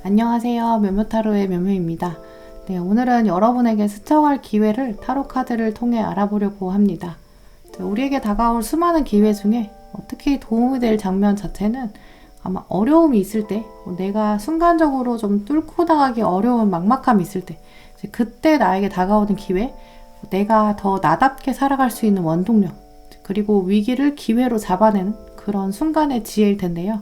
안녕하세요. 묘묘타로의 묘묘입니다. 네, 오늘은 여러분에게 스쳐갈 기회를 타로 카드를 통해 알아보려고 합니다. 우리에게 다가올 수많은 기회 중에 특히 도움이 될 장면 자체는 아마 어려움이 있을 때, 내가 순간적으로 좀 뚫고 나가기 어려운 막막함이 있을 때, 그때 나에게 다가오는 기회, 내가 더 나답게 살아갈 수 있는 원동력, 그리고 위기를 기회로 잡아내는 그런 순간의 지혜일 텐데요.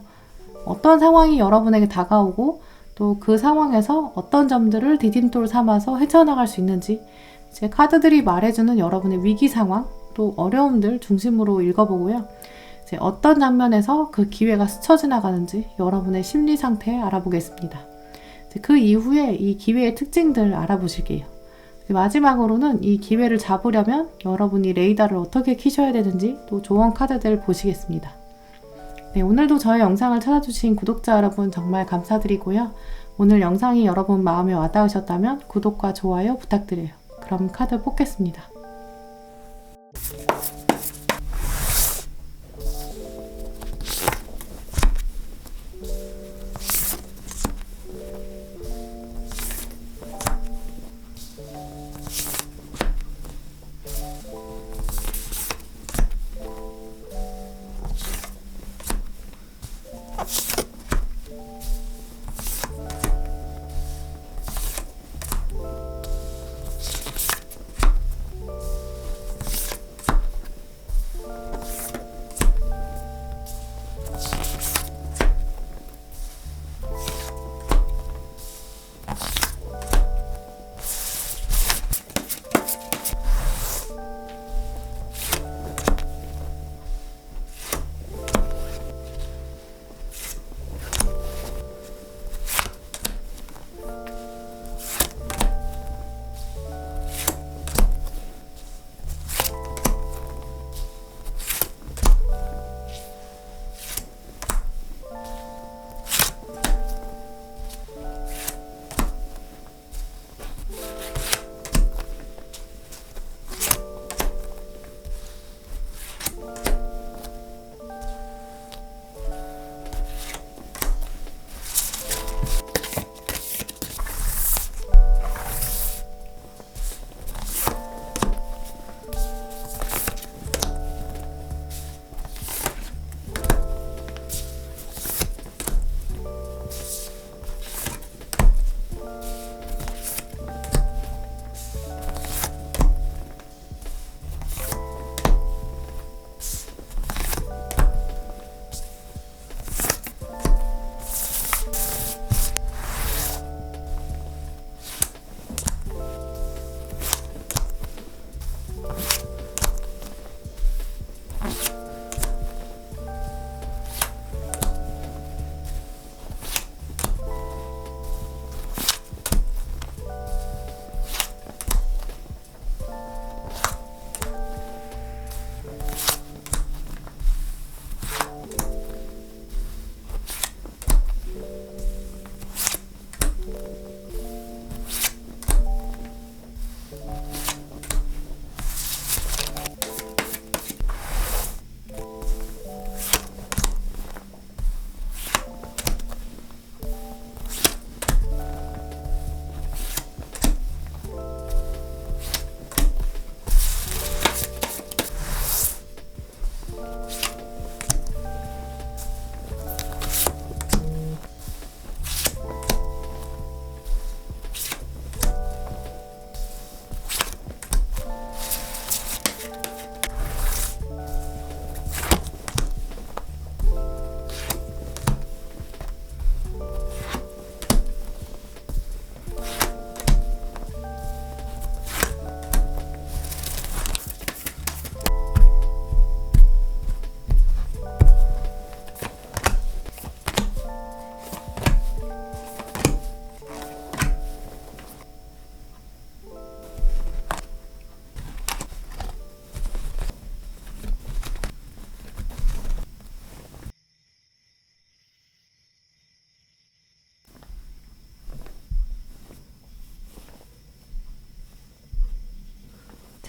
어떤 상황이 여러분에게 다가오고 또 그 상황에서 어떤 점들을 디딤돌 삼아서 헤쳐나갈 수 있는지 제 카드들이 말해주는 여러분의 위기 상황 또 어려움들 중심으로 읽어보고요. 이제 어떤 장면에서 그 기회가 스쳐 지나가는지 여러분의 심리 상태 알아보겠습니다. 그 이후에 이 기회의 특징들 알아보실게요. 마지막으로는 이 기회를 잡으려면 여러분이 레이더를 어떻게 켜셔야 되는지 또 조언 카드들 보시겠습니다. 네, 오늘도 저의 영상을 찾아주신 구독자 여러분 정말 감사드리고요. 오늘 영상이 여러분 마음에 와닿으셨다면 구독과 좋아요 부탁드려요. 그럼 카드 뽑겠습니다.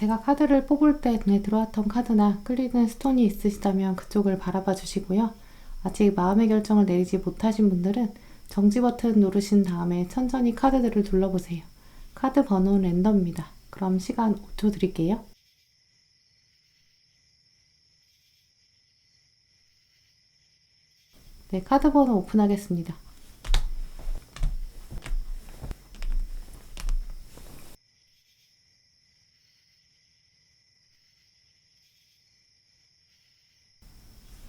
제가 카드를 뽑을 때 눈에 들어왔던 카드나 끌리는 스톤이 있으시다면 그쪽을 바라봐 주시고요. 아직 마음의 결정을 내리지 못하신 분들은 정지 버튼 누르신 다음에 천천히 카드들을 둘러보세요. 카드 번호는 랜덤입니다. 그럼 시간 5초 드릴게요. 네, 카드 번호 오픈하겠습니다.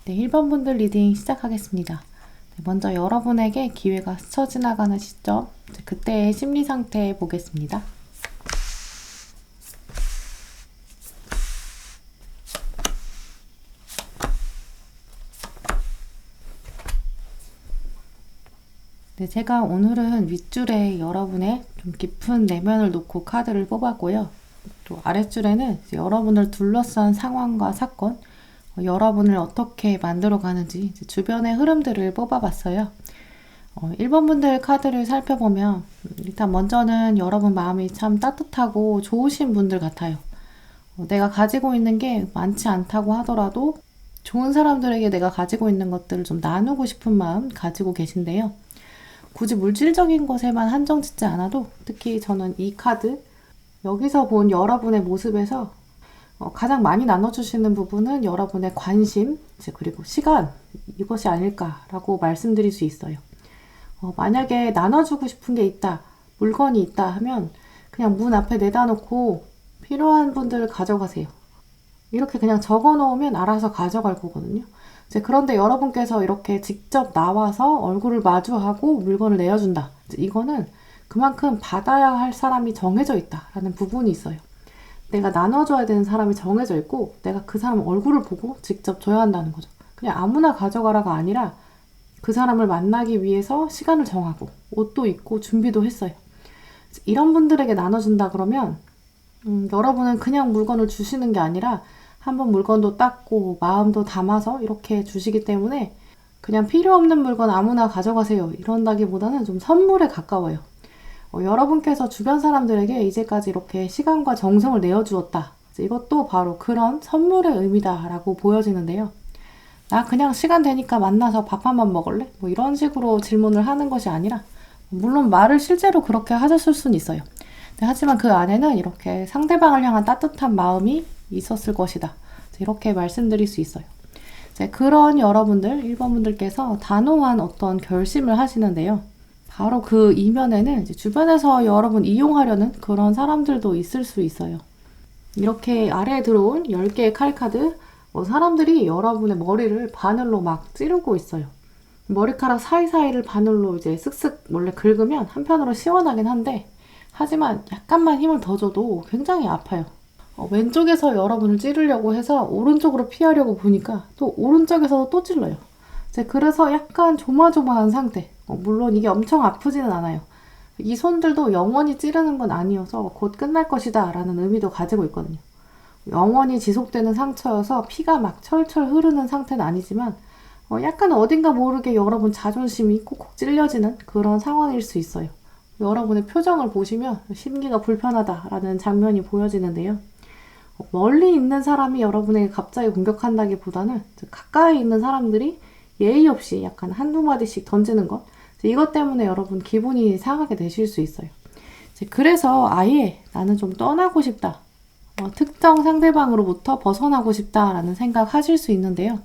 네, 1번 분들 리딩 시작하겠습니다. 네, 먼저 여러분에게 기회가 스쳐 지나가는 시점, 그때의 심리 상태 보겠습니다. 네, 제가 오늘은 윗줄에 여러분의 좀 깊은 내면을 놓고 카드를 뽑았고요. 또 아랫줄에는 여러분을 둘러싼 상황과 사건, 여러분을 어떻게 만들어가는지 주변의 흐름들을 뽑아봤어요. 1번 분들 카드를 살펴보면 일단 먼저는 여러분 마음이 참 따뜻하고 좋으신 분들 같아요. 내가 가지고 있는 게 많지 않다고 하더라도 좋은 사람들에게 내가 가지고 있는 것들을 좀 나누고 싶은 마음 가지고 계신데요. 굳이 물질적인 것에만 한정 짓지 않아도 특히 저는 이 카드, 여기서 본 여러분의 모습에서 가장 많이 나눠주시는 부분은 여러분의 관심, 그리고 시간, 이것이 아닐까라고 말씀드릴 수 있어요. 만약에 나눠주고 싶은 게 있다, 물건이 있다 하면 그냥 문 앞에 내다 놓고 필요한 분들 가져가세요. 이렇게 그냥 적어 놓으면 알아서 가져갈 거거든요. 그런데 여러분께서 이렇게 직접 나와서 얼굴을 마주하고 물건을 내어준다. 이거는 그만큼 받아야 할 사람이 정해져 있다라는 부분이 있어요. 내가 나눠줘야 되는 사람이 정해져 있고 내가 그 사람 얼굴을 보고 직접 줘야 한다는 거죠. 그냥 아무나 가져가라가 아니라 그 사람을 만나기 위해서 시간을 정하고 옷도 입고 준비도 했어요. 이런 분들에게 나눠준다 그러면 여러분은 그냥 물건을 주시는 게 아니라 한번 물건도 닦고 마음도 담아서 이렇게 주시기 때문에 그냥 필요 없는 물건 아무나 가져가세요 이런다기보다는 좀 선물에 가까워요. 여러분께서 주변 사람들에게 이제까지 이렇게 시간과 정성을 내어주었다. 이것도 바로 그런 선물의 의미다라고 보여지는데요. 나 그냥 시간 되니까 만나서 밥 한 번 먹을래? 이런 식으로 질문을 하는 것이 아니라 물론 말을 실제로 그렇게 하셨을 수는 있어요. 하지만 그 안에는 이렇게 상대방을 향한 따뜻한 마음이 있었을 것이다. 이렇게 말씀드릴 수 있어요. 그런 여러분들, 1번 분들께서 단호한 어떤 결심을 하시는데요. 바로 그 이면에는 주변에서 여러분 이용하려는 그런 사람들도 있을 수 있어요. 이렇게 아래에 들어온 10개의 칼카드, 사람들이 여러분의 머리를 바늘로 막 찌르고 있어요. 머리카락 사이사이를 바늘로 이제 쓱쓱 몰래 긁으면 한편으로 시원하긴 한데, 하지만 약간만 힘을 더 줘도 굉장히 아파요. 왼쪽에서 여러분을 찌르려고 해서 오른쪽으로 피하려고 보니까 또 오른쪽에서 또 찔러요. 그래서 약간 조마조마한 상태. 물론 이게 엄청 아프지는 않아요. 이 손들도 영원히 찌르는 건 아니어서 곧 끝날 것이다 라는 의미도 가지고 있거든요. 영원히 지속되는 상처여서 피가 막 철철 흐르는 상태는 아니지만 약간 어딘가 모르게 여러분 자존심이 콕콕 찔려지는 그런 상황일 수 있어요. 여러분의 표정을 보시면 심기가 불편하다라는 장면이 보여지는데요. 멀리 있는 사람이 여러분에게 갑자기 공격한다기보다는 가까이 있는 사람들이 예의 없이 약간 한두 마디씩 던지는 것, 이것 때문에 여러분 기분이 상하게 되실 수 있어요. 그래서 아예 나는 좀 떠나고 싶다, 특정 상대방으로부터 벗어나고 싶다라는 생각하실 수 있는데요.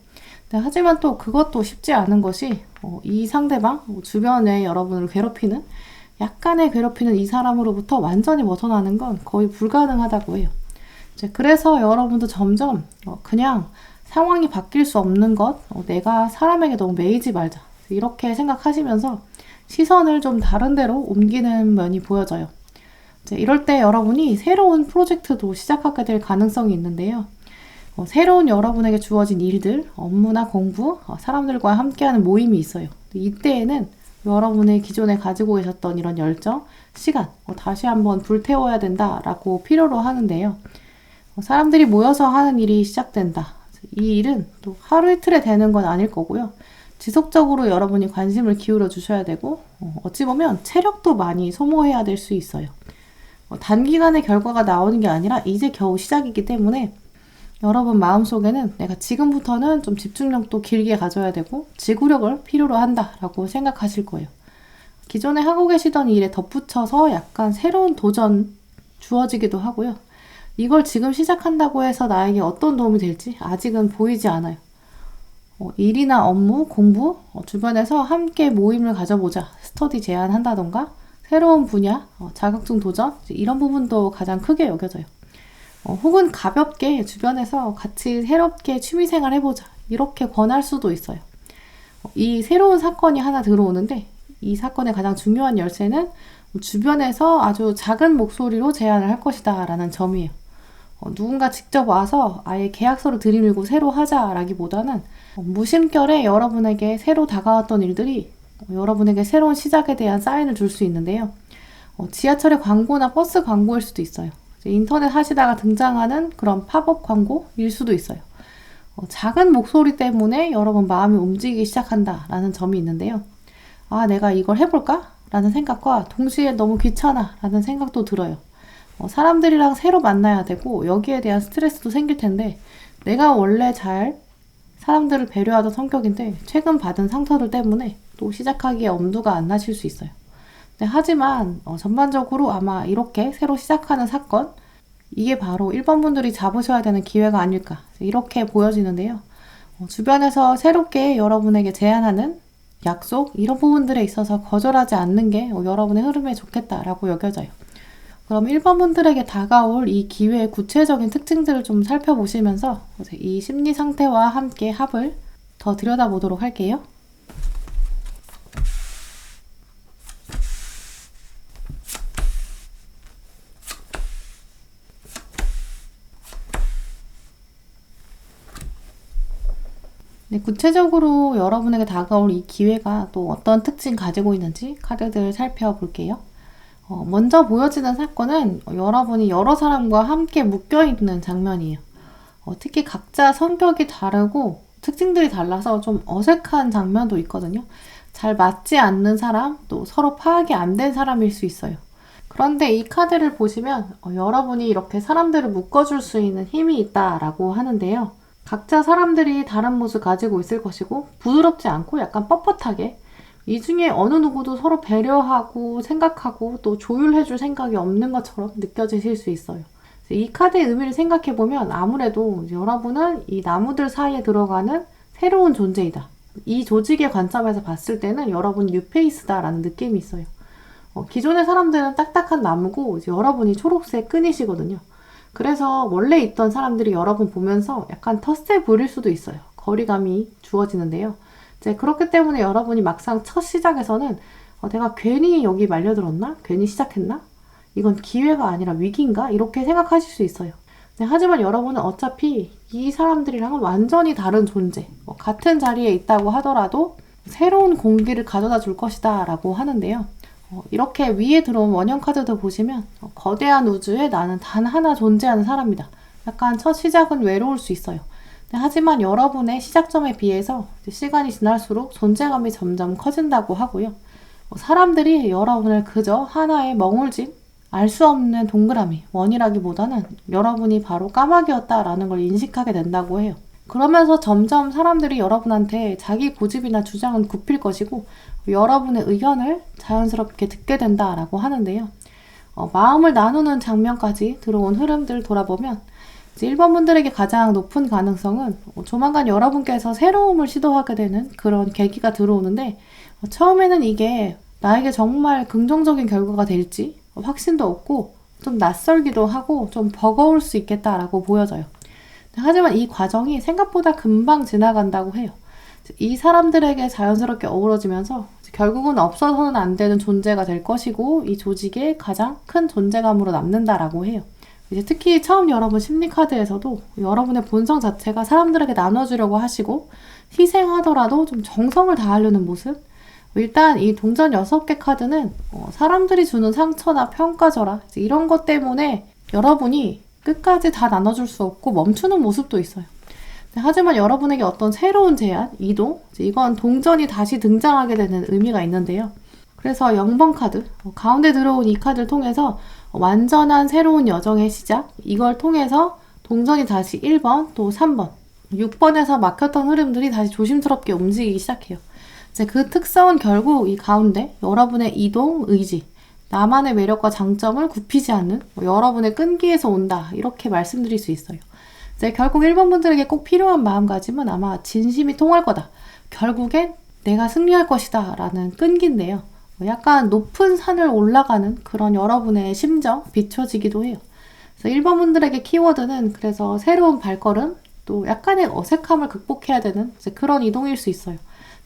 하지만 또 그것도 쉽지 않은 것이 이 상대방, 주변에 여러분을 괴롭히는, 약간의 괴롭히는 이 사람으로부터 완전히 벗어나는 건 거의 불가능하다고 해요. 그래서 여러분도 점점 그냥 상황이 바뀔 수 없는 것, 내가 사람에게 너무 매이지 말자, 이렇게 생각하시면서 시선을 좀 다른 데로 옮기는 면이 보여져요. 이럴 때 여러분이 새로운 프로젝트도 시작하게 될 가능성이 있는데요. 새로운 여러분에게 주어진 일들, 업무나 공부, 사람들과 함께하는 모임이 있어요. 이때에는 여러분의 기존에 가지고 계셨던 이런 열정, 시간, 다시 한번 불태워야 된다라고 필요로 하는데요. 사람들이 모여서 하는 일이 시작된다. 이 일은 또 하루 이틀에 되는 건 아닐 거고요. 지속적으로 여러분이 관심을 기울여 주셔야 되고, 어찌 보면 체력도 많이 소모해야 될 수 있어요. 단기간에 결과가 나오는 게 아니라 이제 겨우 시작이기 때문에 여러분 마음속에는 내가 지금부터는 좀 집중력도 길게 가져야 되고 지구력을 필요로 한다라고 생각하실 거예요. 기존에 하고 계시던 일에 덧붙여서 약간 새로운 도전 주어지기도 하고요. 이걸 지금 시작한다고 해서 나에게 어떤 도움이 될지 아직은 보이지 않아요. 일이나 업무, 공부, 주변에서 함께 모임을 가져보자, 스터디 제안한다던가 새로운 분야, 자격증 도전 이런 부분도 가장 크게 여겨져요. 혹은 가볍게 주변에서 같이 새롭게 취미생활 해보자 이렇게 권할 수도 있어요. 이 새로운 사건이 하나 들어오는데 이 사건의 가장 중요한 열쇠는 주변에서 아주 작은 목소리로 제안을 할 것이다 라는 점이에요. 누군가 직접 와서 아예 계약서를 들이밀고 새로 하자라기보다는 무심결에 여러분에게 새로 다가왔던 일들이 여러분에게 새로운 시작에 대한 사인을 줄 수 있는데요. 지하철의 광고나 버스 광고일 수도 있어요. 인터넷 하시다가 등장하는 그런 팝업 광고일 수도 있어요. 작은 목소리 때문에 여러분 마음이 움직이기 시작한다라는 점이 있는데요. 아, 내가 이걸 해볼까? 라는 생각과 동시에 너무 귀찮아 라는 생각도 들어요. 사람들이랑 새로 만나야 되고 여기에 대한 스트레스도 생길 텐데 내가 원래 잘 사람들을 배려하던 성격인데 최근 받은 상처들 때문에 또 시작하기에 엄두가 안 나실 수 있어요. 네, 하지만 전반적으로 아마 이렇게 새로 시작하는 사건 이게 바로 1번 분들이 잡으셔야 되는 기회가 아닐까 이렇게 보여지는데요. 주변에서 새롭게 여러분에게 제안하는 약속 이런 부분들에 있어서 거절하지 않는 게 여러분의 흐름에 좋겠다라고 여겨져요. 그럼 1번 분들에게 다가올 이 기회의 구체적인 특징들을 좀 살펴보시면서 이 심리 상태와 함께 합을 더 들여다보도록 할게요. 네, 구체적으로 여러분에게 다가올 이 기회가 또 어떤 특징 가지고 있는지 카드들 살펴볼게요. 먼저 보여지는 사건은 여러분이 여러 사람과 함께 묶여있는 장면이에요. 특히 각자 성격이 다르고 특징들이 달라서 좀 어색한 장면도 있거든요. 잘 맞지 않는 사람, 또 서로 파악이 안 된 사람일 수 있어요. 그런데 이 카드를 보시면 여러분이 이렇게 사람들을 묶어줄 수 있는 힘이 있다라고 하는데요. 각자 사람들이 다른 모습을 가지고 있을 것이고 부드럽지 않고 약간 뻣뻣하게 이 중에 어느 누구도 서로 배려하고 생각하고 또 조율해줄 생각이 없는 것처럼 느껴지실 수 있어요. 이 카드의 의미를 생각해보면 아무래도 여러분은 이 나무들 사이에 들어가는 새로운 존재이다. 이 조직의 관점에서 봤을 때는 여러분이 뉴페이스다라는 느낌이 있어요. 기존의 사람들은 딱딱한 나무고 이제 여러분이 초록색 끈이시거든요. 그래서 원래 있던 사람들이 여러분 보면서 약간 텃세 부릴 수도 있어요. 거리감이 주어지는데요. 이제 그렇기 때문에 여러분이 막상 첫 시작에서는 내가 괜히 여기 말려들었나? 괜히 시작했나? 이건 기회가 아니라 위기인가? 이렇게 생각하실 수 있어요. 하지만 여러분은 어차피 이 사람들이랑은 완전히 다른 존재, 같은 자리에 있다고 하더라도 새로운 공기를 가져다 줄 것이다 라고 하는데요. 이렇게 위에 들어온 원형 카드도 보시면 거대한 우주에 나는 단 하나 존재하는 사람이다. 약간 첫 시작은 외로울 수 있어요. 하지만 여러분의 시작점에 비해서 시간이 지날수록 존재감이 점점 커진다고 하고요. 사람들이 여러분을 그저 하나의 멍울진, 알 수 없는 동그라미, 원이라기보다는 여러분이 바로 까마귀였다라는 걸 인식하게 된다고 해요. 그러면서 점점 사람들이 여러분한테 자기 고집이나 주장은 굽힐 것이고 여러분의 의견을 자연스럽게 듣게 된다라고 하는데요. 마음을 나누는 장면까지 들어온 흐름들을 돌아보면 1번 분들에게 가장 높은 가능성은 조만간 여러분께서 새로움을 시도하게 되는 그런 계기가 들어오는데 처음에는 이게 나에게 정말 긍정적인 결과가 될지 확신도 없고 좀 낯설기도 하고 좀 버거울 수 있겠다라고 보여져요. 하지만 이 과정이 생각보다 금방 지나간다고 해요. 이 사람들에게 자연스럽게 어우러지면서 결국은 없어서는 안 되는 존재가 될 것이고 이 조직의 가장 큰 존재감으로 남는다라고 해요. 이제 특히 처음 여러분 심리카드에서도 여러분의 본성 자체가 사람들에게 나눠주려고 하시고 희생하더라도 좀 정성을 다하려는 모습. 일단 이 동전 6개 카드는 사람들이 주는 상처나 평가절하 이런 것 때문에 여러분이 끝까지 다 나눠줄 수 없고 멈추는 모습도 있어요. 하지만 여러분에게 어떤 새로운 제안, 이동, 이건 동전이 다시 등장하게 되는 의미가 있는데요. 그래서 0번 카드, 가운데 들어온 이 카드를 통해서 완전한 새로운 여정의 시작, 이걸 통해서 동전이 다시 1번, 또 3번, 6번에서 막혔던 흐름들이 다시 조심스럽게 움직이기 시작해요. 이제 그 특성은 결국 이 가운데 여러분의 이동, 의지, 나만의 매력과 장점을 굽히지 않는 여러분의 끈기에서 온다. 이렇게 말씀드릴 수 있어요. 이제 결국 1번 분들에게 꼭 필요한 마음가짐은 아마 진심이 통할 거다. 결국엔 내가 승리할 것이다. 라는 끈기인데요. 약간 높은 산을 올라가는 그런 여러분의 심정 비춰지기도 해요. 그래서 1번 분들에게 키워드는 그래서 새로운 발걸음, 또 약간의 어색함을 극복해야 되는 그런 이동일 수 있어요.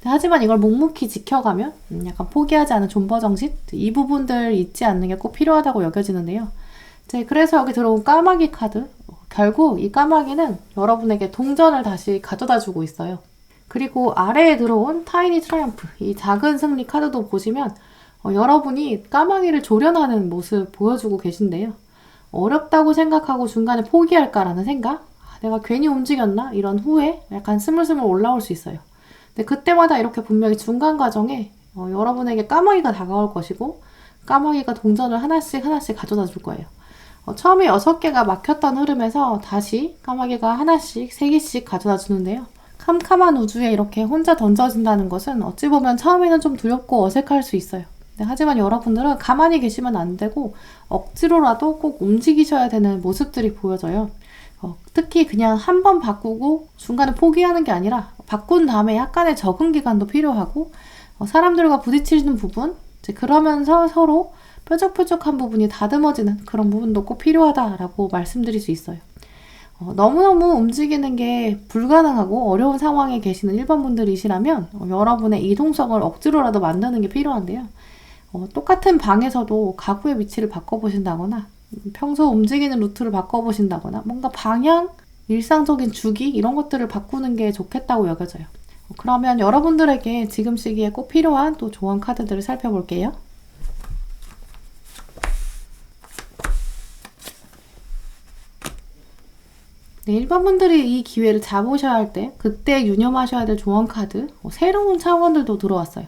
하지만 이걸 묵묵히 지켜가면 약간 포기하지 않은 존버정신, 이 부분들 잊지 않는 게 꼭 필요하다고 여겨지는데요. 그래서 여기 들어온 까마귀 카드, 결국 이 까마귀는 여러분에게 동전을 다시 가져다 주고 있어요. 그리고 아래에 들어온 타이니 트라이엄프, 이 작은 승리 카드도 보시면 여러분이 까마귀를 조련하는 모습 보여주고 계신데요. 어렵다고 생각하고 중간에 포기할까라는 생각? 내가 괜히 움직였나? 이런 후회? 약간 스물스물 올라올 수 있어요. 근데 그때마다 이렇게 분명히 중간 과정에 여러분에게 까마귀가 다가올 것이고 까마귀가 동전을 하나씩 가져다 줄 거예요. 처음에 6개가 막혔던 흐름에서 다시 까마귀가 하나씩, 3개씩 가져다 주는데요. 캄캄한 우주에 이렇게 혼자 던져진다는 것은 어찌 보면 처음에는 좀 두렵고 어색할 수 있어요. 하지만 여러분들은 가만히 계시면 안 되고 억지로라도 꼭 움직이셔야 되는 모습들이 보여져요. 특히 그냥 한 번 바꾸고 중간에 포기하는 게 아니라 바꾼 다음에 약간의 적응 기간도 필요하고 사람들과 부딪히는 부분, 그러면서 서로 뾰족뾰족한 부분이 다듬어지는 그런 부분도 꼭 필요하다라고 말씀드릴 수 있어요. 너무너무 움직이는 게 불가능하고 어려운 상황에 계시는 1번 분들이시라면 여러분의 이동성을 억지로라도 만드는 게 필요한데요. 똑같은 방에서도 가구의 위치를 바꿔보신다거나 평소 움직이는 루트를 바꿔보신다거나 뭔가 방향, 일상적인 주기 이런 것들을 바꾸는 게 좋겠다고 여겨져요. 그러면 여러분들에게 지금 시기에 꼭 필요한 또 조언 카드들을 살펴볼게요. 네, 1번 분들이 이 기회를 잡으셔야 할 때 그때 유념하셔야 될 조언 카드, 새로운 차원들도 들어왔어요.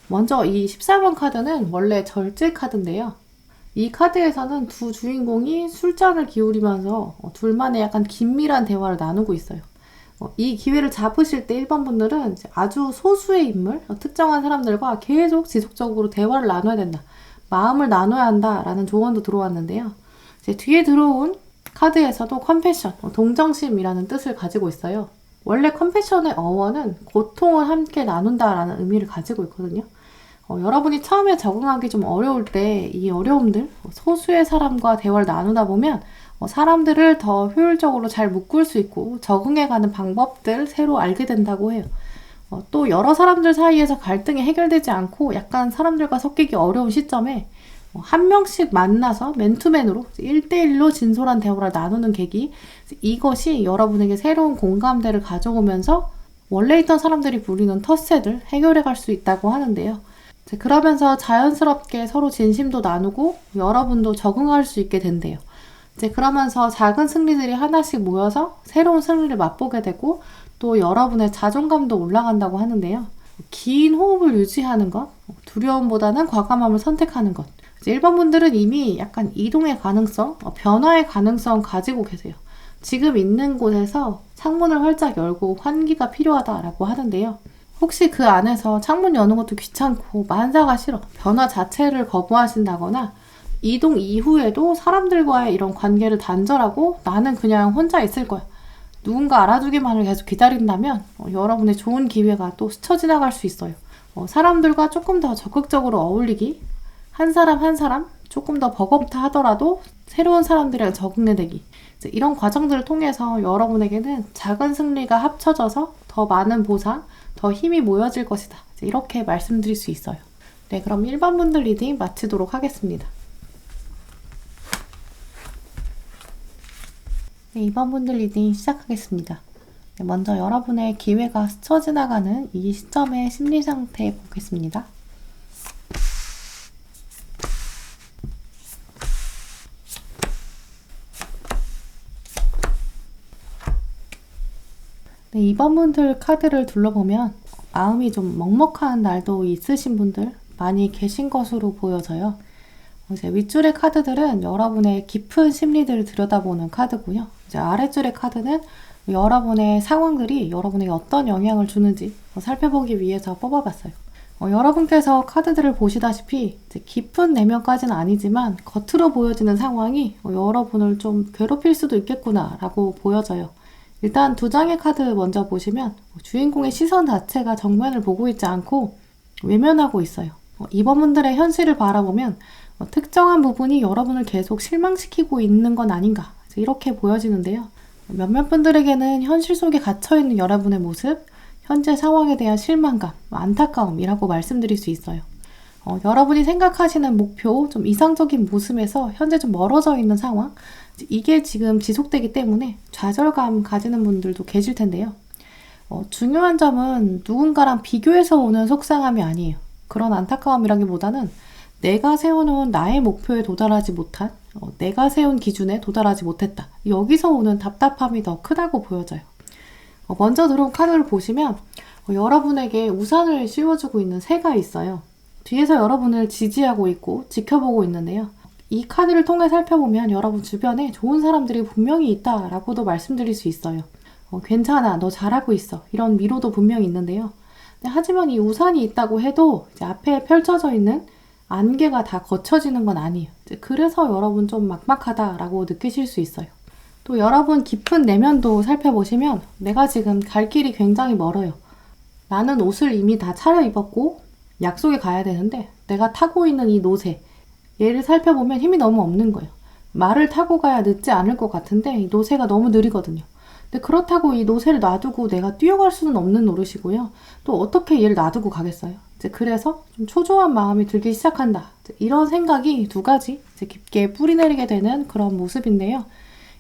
먼저 이 14번 카드는 원래 절제 카드인데요. 이 카드에서는 두 주인공이 술잔을 기울이면서 둘만의 약간 긴밀한 대화를 나누고 있어요. 이 기회를 잡으실 때 1번 분들은 아주 소수의 인물, 특정한 사람들과 계속 지속적으로 대화를 나눠야 된다. 마음을 나눠야 한다라는 조언도 들어왔는데요. 이제 뒤에 들어온 카드에서도 컴패션, 동정심이라는 뜻을 가지고 있어요. 원래 컴패션의 어원은 고통을 함께 나눈다라는 의미를 가지고 있거든요. 여러분이 처음에 적응하기 좀 어려울 때 이 어려움들, 소수의 사람과 대화를 나누다 보면 사람들을 더 효율적으로 잘 묶을 수 있고 적응해가는 방법들 새로 알게 된다고 해요. 또 여러 사람들 사이에서 갈등이 해결되지 않고 약간 사람들과 섞이기 어려운 시점에 한 명씩 만나서 맨투맨으로 1대1로 진솔한 대화를 나누는 계기, 이것이 여러분에게 새로운 공감대를 가져오면서 원래 있던 사람들이 부리는 텃세들 해결해 갈 수 있다고 하는데요. 그러면서 자연스럽게 서로 진심도 나누고 여러분도 적응할 수 있게 된대요. 그러면서 작은 승리들이 하나씩 모여서 새로운 승리를 맛보게 되고 또 여러분의 자존감도 올라간다고 하는데요. 긴 호흡을 유지하는 것, 두려움보다는 과감함을 선택하는 것. 1번 분들은 이미 약간 이동의 가능성, 변화의 가능성 가지고 계세요. 지금 있는 곳에서 창문을 활짝 열고 환기가 필요하다라고 하는데요. 혹시 그 안에서 창문 여는 것도 귀찮고 만사가 싫어, 변화 자체를 거부하신다거나 이동 이후에도 사람들과의 이런 관계를 단절하고 나는 그냥 혼자 있을 거야, 누군가 알아주기만을 계속 기다린다면 여러분의 좋은 기회가 또 스쳐 지나갈 수 있어요. 사람들과 조금 더 적극적으로 어울리기, 한 사람 한 사람 조금 더 버겁다 하더라도 새로운 사람들이랑 적응해내기, 이런 과정들을 통해서 여러분에게는 작은 승리가 합쳐져서 더 많은 보상, 더 힘이 모여질 것이다, 이렇게 말씀드릴 수 있어요. 네, 그럼 1번 분들 리딩 마치도록 하겠습니다. 네, 2번 분들 리딩 시작하겠습니다. 네, 먼저 여러분의 기회가 스쳐 지나가는 이 시점의 심리 상태 보겠습니다. 네, 2번 분들 카드를 둘러보면 마음이 좀 먹먹한 날도 있으신 분들 많이 계신 것으로 보여져요. 이제 윗줄의 카드들은 여러분의 깊은 심리들을 들여다보는 카드고요. 이제 아랫줄의 카드는 여러분의 상황들이 여러분에게 어떤 영향을 주는지 살펴보기 위해서 뽑아봤어요. 여러분께서 카드들을 보시다시피 이제 깊은 내면까지는 아니지만 겉으로 보여지는 상황이 여러분을 좀 괴롭힐 수도 있겠구나 라고 보여져요. 일단 두 장의 카드 먼저 보시면 주인공의 시선 자체가 정면을 보고 있지 않고 외면하고 있어요. 이번 분들의 현실을 바라보면 특정한 부분이 여러분을 계속 실망시키고 있는 건 아닌가 이렇게 보여지는데요. 몇몇 분들에게는 현실 속에 갇혀있는 여러분의 모습, 현재 상황에 대한 실망감, 안타까움이라고 말씀드릴 수 있어요. 여러분이 생각하시는 목표, 좀 이상적인 모습에서 현재 좀 멀어져 있는 상황, 이게 지금 지속되기 때문에 좌절감 가지는 분들도 계실 텐데요. 중요한 점은 누군가랑 비교해서 오는 속상함이 아니에요. 그런 안타까움이라기보다는 내가 세워놓은 나의 목표에 도달하지 못한, 내가 세운 기준에 도달하지 못했다. 여기서 오는 답답함이 더 크다고 보여져요. 먼저 들어온 카드를 보시면 여러분에게 우산을 씌워주고 있는 새가 있어요. 뒤에서 여러분을 지지하고 있고 지켜보고 있는데요. 이 카드를 통해 살펴보면 여러분 주변에 좋은 사람들이 분명히 있다라고도 말씀드릴 수 있어요. 괜찮아, 너 잘하고 있어. 이런 위로도 분명히 있는데요. 하지만 이 우산이 있다고 해도 이제 앞에 펼쳐져 있는 안개가 다 걷혀지는 건 아니에요. 그래서 여러분 좀 막막하다라고 느끼실 수 있어요. 또 여러분 깊은 내면도 살펴보시면 내가 지금 갈 길이 굉장히 멀어요. 나는 옷을 이미 다 차려입었고 약속에 가야 되는데 내가 타고 있는 이 노새, 얘를 살펴보면 힘이 너무 없는 거예요. 말을 타고 가야 늦지 않을 것 같은데 이 노새가 너무 느리거든요. 근데 그렇다고 이 노새를 놔두고 내가 뛰어갈 수는 없는 노릇이고요. 또 어떻게 얘를 놔두고 가겠어요? 이제 그래서 좀 초조한 마음이 들기 시작한다. 이런 생각이 두 가지 이제 깊게 뿌리내리게 되는 그런 모습인데요.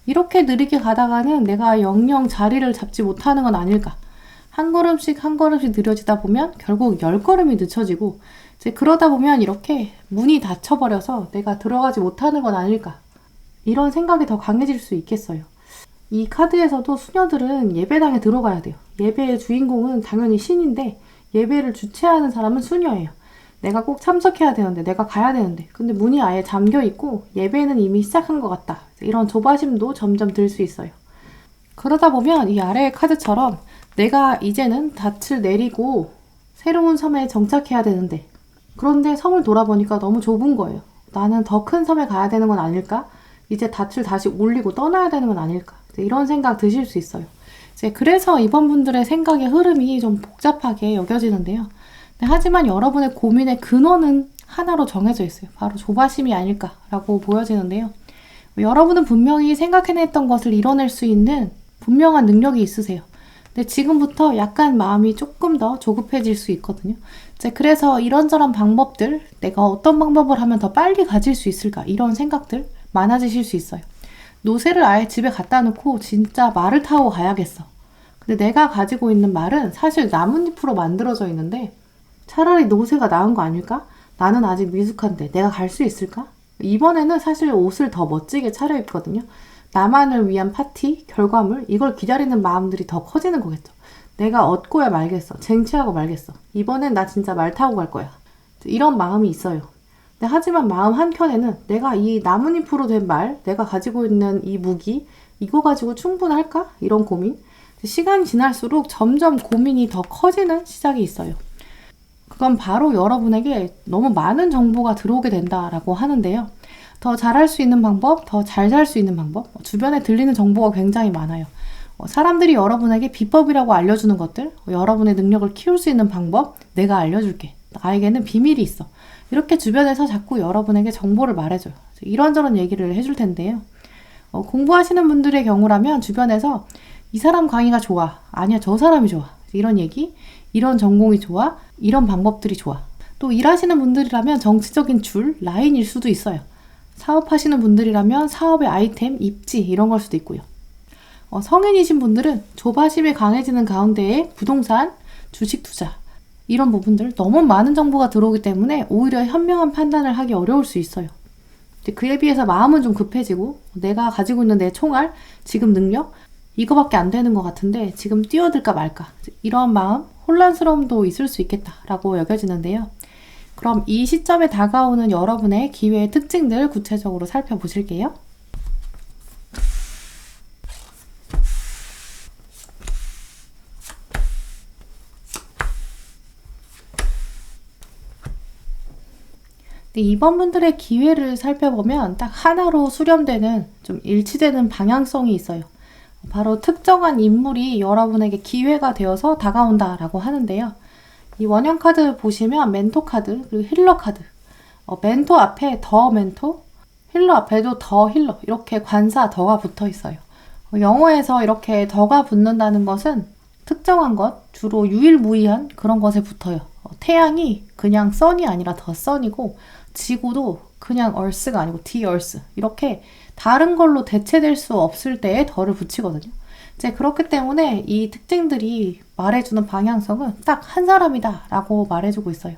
이렇게 느리게 가다가는 내가 영영 자리를 잡지 못하는 건 아닐까. 한 걸음씩 한 걸음씩 느려지다 보면 결국 10걸음이 늦춰지고 이제 그러다 보면 이렇게 문이 닫혀버려서 내가 들어가지 못하는 건 아닐까. 이런 생각이 더 강해질 수 있겠어요. 이 카드에서도 수녀들은 예배당에 들어가야 돼요. 예배의 주인공은 당연히 신인데 예배를 주최하는 사람은 수녀예요. 내가 꼭 참석해야 되는데 내가 가야 되는데 근데 문이 아예 잠겨 있고 예배는 이미 시작한 것 같다. 이런 조바심도 점점 들 수 있어요. 그러다 보면 이 아래의 카드처럼 내가 이제는 닻을 내리고 새로운 섬에 정착해야 되는데 그런데 섬을 돌아보니까 너무 좁은 거예요. 나는 더 큰 섬에 가야 되는 건 아닐까? 이제 닻을 다시 올리고 떠나야 되는 건 아닐까? 이런 생각 드실 수 있어요. 그래서 이번 분들의 생각의 흐름이 좀 복잡하게 여겨지는데요. 하지만 여러분의 고민의 근원은 하나로 정해져 있어요. 바로 조바심이 아닐까라고 보여지는데요. 여러분은 분명히 생각해냈던 것을 이뤄낼 수 있는 분명한 능력이 있으세요. 근데 지금부터 약간 마음이 조금 더 조급해질 수 있거든요. 그래서 이런저런 방법들, 내가 어떤 방법을 하면 더 빨리 가질 수 있을까 이런 생각들 많아지실 수 있어요. 노새를 아예 집에 갖다 놓고 진짜 말을 타고 가야겠어. 근데 내가 가지고 있는 말은 사실 나뭇잎으로 만들어져 있는데 차라리 노새가 나은 거 아닐까? 나는 아직 미숙한데 내가 갈 수 있을까? 이번에는 사실 옷을 더 멋지게 차려입거든요. 나만을 위한 파티, 결과물, 이걸 기다리는 마음들이 더 커지는 거겠죠. 내가 얻고야 말겠어. 쟁취하고 말겠어. 이번엔 나 진짜 말 타고 갈 거야. 이런 마음이 있어요. 근데 하지만 마음 한켠에는 내가 이 나뭇잎으로 된 말, 내가 가지고 있는 이 무기, 이거 가지고 충분할까? 이런 고민. 시간이 지날수록 점점 고민이 더 커지는 시작이 있어요. 그건 바로 여러분에게 너무 많은 정보가 들어오게 된다라고 하는데요. 더 잘할 수 있는 방법, 더 잘 살 수 있는 방법, 주변에 들리는 정보가 굉장히 많아요. 사람들이 여러분에게 비법이라고 알려주는 것들, 여러분의 능력을 키울 수 있는 방법, 내가 알려줄게. 나에게는 비밀이 있어. 이렇게 주변에서 자꾸 여러분에게 정보를 말해줘요. 이런저런 얘기를 해줄 텐데요. 공부하시는 분들의 경우라면 주변에서 이 사람 강의가 좋아. 아니야, 저 사람이 좋아. 이런 얘기, 이런 전공이 좋아. 이런 방법들이 좋아. 또 일하시는 분들이라면 정치적인 줄, 라인일 수도 있어요. 사업하시는 분들이라면 사업의 아이템, 입지 이런 걸 수도 있고요. 성인이신 분들은 조바심이 강해지는 가운데에 부동산, 주식 투자 이런 부분들 너무 많은 정보가 들어오기 때문에 오히려 현명한 판단을 하기 어려울 수 있어요. 그에 비해서 마음은 좀 급해지고 내가 가지고 있는 내 총알, 지금 능력 이거밖에 안 되는 것 같은데 지금 뛰어들까 말까 이런 마음, 혼란스러움도 있을 수 있겠다라고 여겨지는데요. 그럼 이 시점에 다가오는 여러분의 기회의 특징들 구체적으로 살펴보실게요. 근데 이번 분들의 기회를 살펴보면 딱 하나로 수렴되는 좀 일치되는 방향성이 있어요. 바로 특정한 인물이 여러분에게 기회가 되어서 다가온다라고 하는데요. 이 원형 카드 보시면 멘토 카드 그리고 힐러 카드, 멘토 앞에 더 멘토, 힐러 앞에도 더 힐러, 이렇게 관사 더가 붙어 있어요. 영어에서 이렇게 더가 붙는다는 것은 특정한 것, 주로 유일무이한 그런 것에 붙어요. 태양이 그냥 선이 아니라 더 선이고, 지구도 그냥 얼스가 아니고 디 얼스, 이렇게 다른 걸로 대체될 수 없을 때에 더를 붙이거든요. 이제 그렇기 때문에 이 특징들이 말해주는 방향성은 딱 한 사람이다 라고 말해주고 있어요.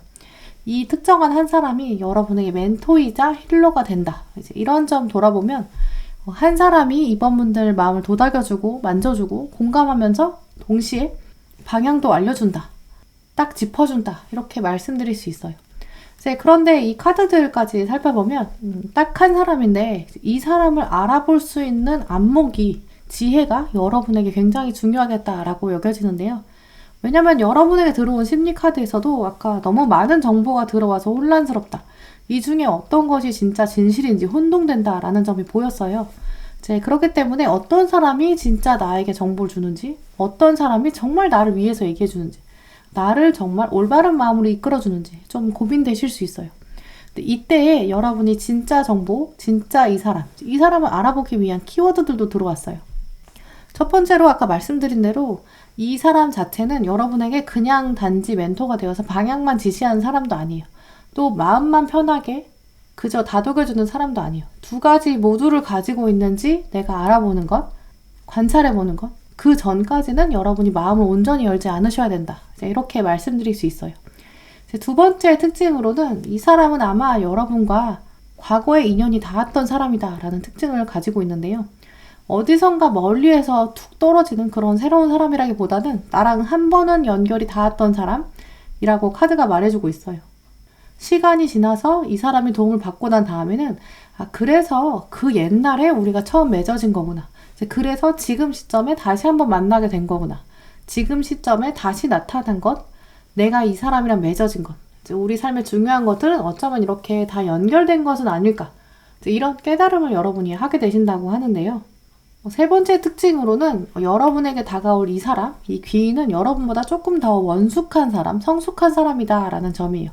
이 특정한 한 사람이 여러분에게 멘토이자 힐러가 된다. 이제 이런 점 돌아보면 한 사람이 이번 분들 마음을 도닥여주고 만져주고 공감하면서 동시에 방향도 알려준다. 딱 짚어준다. 이렇게 말씀드릴 수 있어요. 이제 그런데 이 카드들까지 살펴보면 딱 한 사람인데 이 사람을 알아볼 수 있는 안목이, 지혜가 여러분에게 굉장히 중요하겠다라고 여겨지는데요. 왜냐면 여러분에게 들어온 심리 카드에서도 아까 너무 많은 정보가 들어와서 혼란스럽다. 이 중에 어떤 것이 진짜 진실인지 혼동된다라는 점이 보였어요. 이제 그렇기 때문에 어떤 사람이 진짜 나에게 정보를 주는지, 어떤 사람이 정말 나를 위해서 얘기해 주는지, 나를 정말 올바른 마음으로 이끌어주는지 좀 고민되실 수 있어요. 근데 이때에 여러분이 진짜 정보, 진짜 이 사람을 알아보기 위한 키워드들도 들어왔어요. 첫 번째로 아까 말씀드린 대로 이 사람 자체는 여러분에게 그냥 단지 멘토가 되어서 방향만 지시하는 사람도 아니에요. 또 마음만 편하게 그저 다독여주는 사람도 아니에요. 두 가지 모두를 가지고 있는지 내가 알아보는 것, 관찰해보는 것, 그 전까지는 여러분이 마음을 온전히 열지 않으셔야 된다. 이렇게 말씀드릴 수 있어요. 두 번째 특징으로는 이 사람은 아마 여러분과 과거에 인연이 닿았던 사람이다 라는 특징을 가지고 있는데요. 어디선가 멀리에서 툭 떨어지는 그런 새로운 사람이라기보다는 나랑 한 번은 연결이 닿았던 사람이라고 카드가 말해주고 있어요. 시간이 지나서 이 사람이 도움을 받고 난 다음에는 그래서 그 옛날에 우리가 처음 맺어진 거구나. 그래서 지금 시점에 다시 한번 만나게 된 거구나. 지금 시점에 다시 나타난 것, 내가 이 사람이랑 맺어진 것, 우리 삶의 중요한 것들은 어쩌면 이렇게 다 연결된 것은 아닐까. 이런 깨달음을 여러분이 하게 되신다고 하는데요. 세 번째 특징으로는 여러분에게 다가올 이 사람, 이 귀인은 여러분보다 조금 더 원숙한 사람, 성숙한 사람이다 라는 점이에요.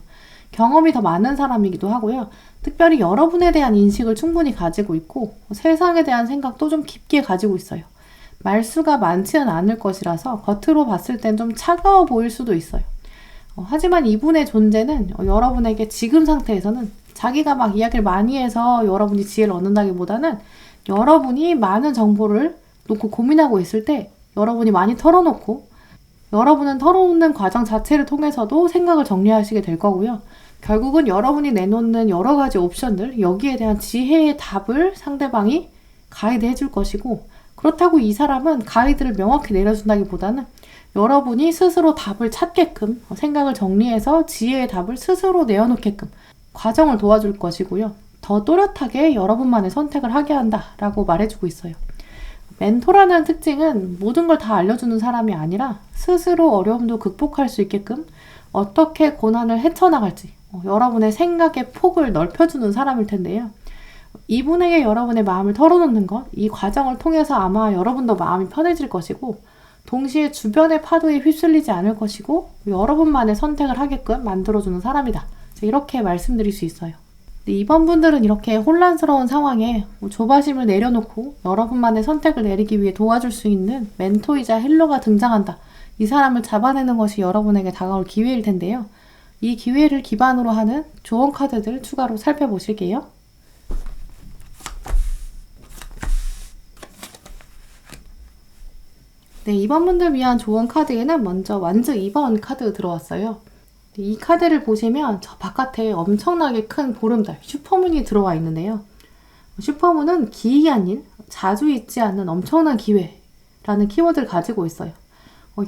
경험이 더 많은 사람이기도 하고요. 특별히 여러분에 대한 인식을 충분히 가지고 있고 세상에 대한 생각도 좀 깊게 가지고 있어요. 말수가 많지는 않을 것이라서 겉으로 봤을 땐 좀 차가워 보일 수도 있어요. 하지만 이분의 존재는 여러분에게 지금 상태에서는 자기가 막 이야기를 많이 해서 여러분이 지혜를 얻는다기보다는 여러분이 많은 정보를 놓고 고민하고 있을 때 여러분이 많이 털어놓고 여러분은 털어놓는 과정 자체를 통해서도 생각을 정리하시게 될 거고요. 결국은 여러분이 내놓는 여러 가지 옵션들, 여기에 대한 지혜의 답을 상대방이 가이드 해줄 것이고, 그렇다고 이 사람은 가이드를 명확히 내려준다기보다는 여러분이 스스로 답을 찾게끔 생각을 정리해서 지혜의 답을 스스로 내어놓게끔 과정을 도와줄 것이고요. 더 또렷하게 여러분만의 선택을 하게 한다라고 말해주고 있어요. 멘토라는 특징은 모든 걸 다 알려주는 사람이 아니라 스스로 어려움도 극복할 수 있게끔 어떻게 고난을 헤쳐나갈지 여러분의 생각의 폭을 넓혀주는 사람일 텐데요. 이분에게 여러분의 마음을 털어놓는 것, 이 과정을 통해서 아마 여러분도 마음이 편해질 것이고 동시에 주변의 파도에 휩쓸리지 않을 것이고 여러분만의 선택을 하게끔 만들어주는 사람이다. 이렇게 말씀드릴 수 있어요. 이번 분들은 이렇게 혼란스러운 상황에 조바심을 내려놓고 여러분만의 선택을 내리기 위해 도와줄 수 있는 멘토이자 힐러가 등장한다. 이 사람을 잡아내는 것이 여러분에게 다가올 기회일 텐데요. 이 기회를 기반으로 하는 조언 카드들 추가로 살펴보실게요. 네, 이번 분들 위한 조언 카드에는 먼저 완즈 2번 카드 들어왔어요. 이 카드를 보시면 저 바깥에 엄청나게 큰 보름달, 슈퍼문이 들어와 있는데요. 슈퍼문은 기이한 일, 자주 있지 않는 엄청난 기회라는 키워드를 가지고 있어요.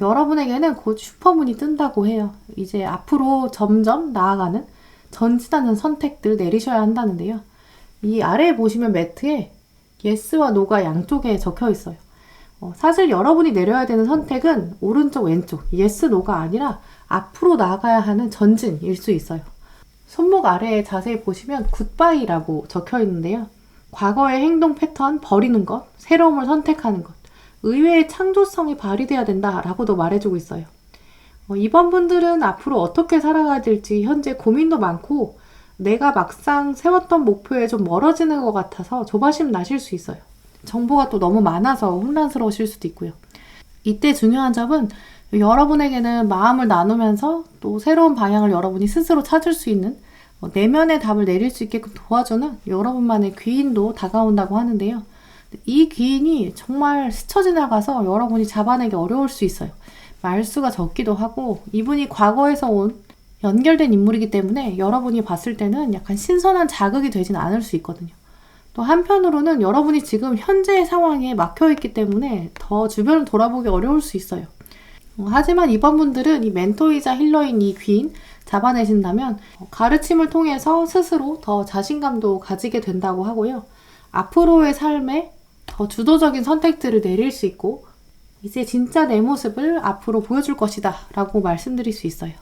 여러분에게는 곧 슈퍼문이 뜬다고 해요. 이제 앞으로 점점 나아가는 전진하는 선택들을 내리셔야 한다는데요. 이 아래에 보시면 매트에 예스와 노가 양쪽에 적혀 있어요. 사실 여러분이 내려야 되는 선택은 오른쪽 왼쪽 예스 노가 아니라 앞으로 나아가야 하는 전진일 수 있어요. 손목 아래에 자세히 보시면 굿바이라고 적혀 있는데요. 과거의 행동 패턴 버리는 것, 새로움을 선택하는 것, 의외의 창조성이 발휘돼야 된다라고도 말해주고 있어요. 이번 분들은 앞으로 어떻게 살아가야 될지 현재 고민도 많고 내가 막상 세웠던 목표에 좀 멀어지는 것 같아서 조바심 나실 수 있어요. 정보가 또 너무 많아서 혼란스러우실 수도 있고요. 이때 중요한 점은 여러분에게는 마음을 나누면서 또 새로운 방향을 여러분이 스스로 찾을 수 있는 내면의 답을 내릴 수 있게끔 도와주는 여러분만의 귀인도 다가온다고 하는데요. 이 귀인이 정말 스쳐 지나가서 여러분이 잡아내기 어려울 수 있어요. 말수가 적기도 하고 이분이 과거에서 온 연결된 인물이기 때문에 여러분이 봤을 때는 약간 신선한 자극이 되진 않을 수 있거든요. 또 한편으로는 여러분이 지금 현재의 상황에 막혀있기 때문에 더 주변을 돌아보기 어려울 수 있어요. 하지만 이번 분들은 이 멘토이자 힐러인 이 귀인 잡아내신다면 가르침을 통해서 스스로 더 자신감도 가지게 된다고 하고요. 앞으로의 삶에 더 주도적인 선택들을 내릴 수 있고 이제 진짜 내 모습을 앞으로 보여줄 것이다 라고 말씀드릴 수 있어요.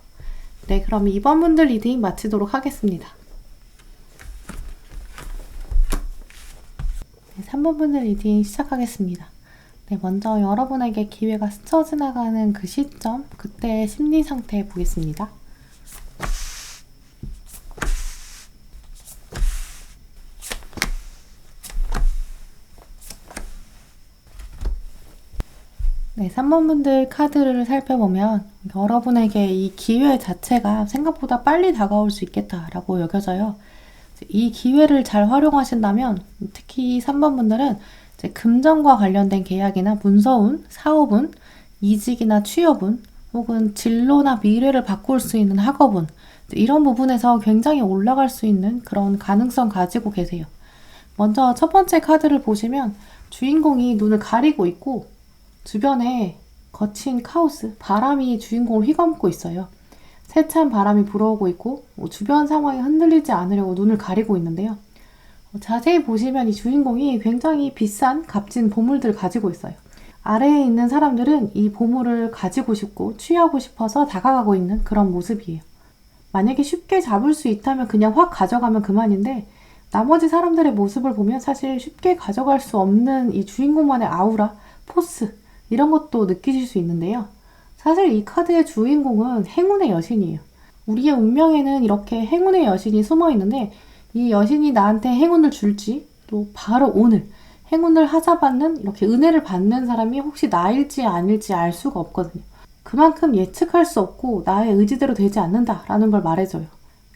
네, 그럼 이번 분들 리딩 마치도록 하겠습니다. 네, 3번 분들 리딩 시작하겠습니다. 네, 먼저 여러분에게 기회가 스쳐 지나가는 그 시점, 그때의 심리 상태 보겠습니다. 네, 3번 분들 카드를 살펴보면 여러분에게 이 기회 자체가 생각보다 빨리 다가올 수 있겠다라고 여겨져요. 이 기회를 잘 활용하신다면 특히 3번 분들은 이제 금전과 관련된 계약이나 문서운, 사업운, 이직이나 취업운, 혹은 진로나 미래를 바꿀 수 있는 학업운 이런 부분에서 굉장히 올라갈 수 있는 그런 가능성 가지고 계세요. 먼저 첫 번째 카드를 보시면 주인공이 눈을 가리고 있고 주변에 거친 카오스, 바람이 주인공을 휘감고 있어요. 세찬 바람이 불어오고 있고 주변 상황이 흔들리지 않으려고 눈을 가리고 있는데요. 자세히 보시면 이 주인공이 굉장히 비싼 값진 보물들을 가지고 있어요. 아래에 있는 사람들은 이 보물을 가지고 싶고 취하고 싶어서 다가가고 있는 그런 모습이에요. 만약에 쉽게 잡을 수 있다면 그냥 확 가져가면 그만인데 나머지 사람들의 모습을 보면 사실 쉽게 가져갈 수 없는 이 주인공만의 아우라, 포스 이런 것도 느끼실 수 있는데요. 사실 이 카드의 주인공은 행운의 여신이에요. 우리의 운명에는 이렇게 행운의 여신이 숨어 있는데 이 여신이 나한테 행운을 줄지 또 바로 오늘 행운을 하자받는 이렇게 은혜를 받는 사람이 혹시 나일지 아닐지 알 수가 없거든요. 그만큼 예측할 수 없고 나의 의지대로 되지 않는다라는 걸 말해줘요.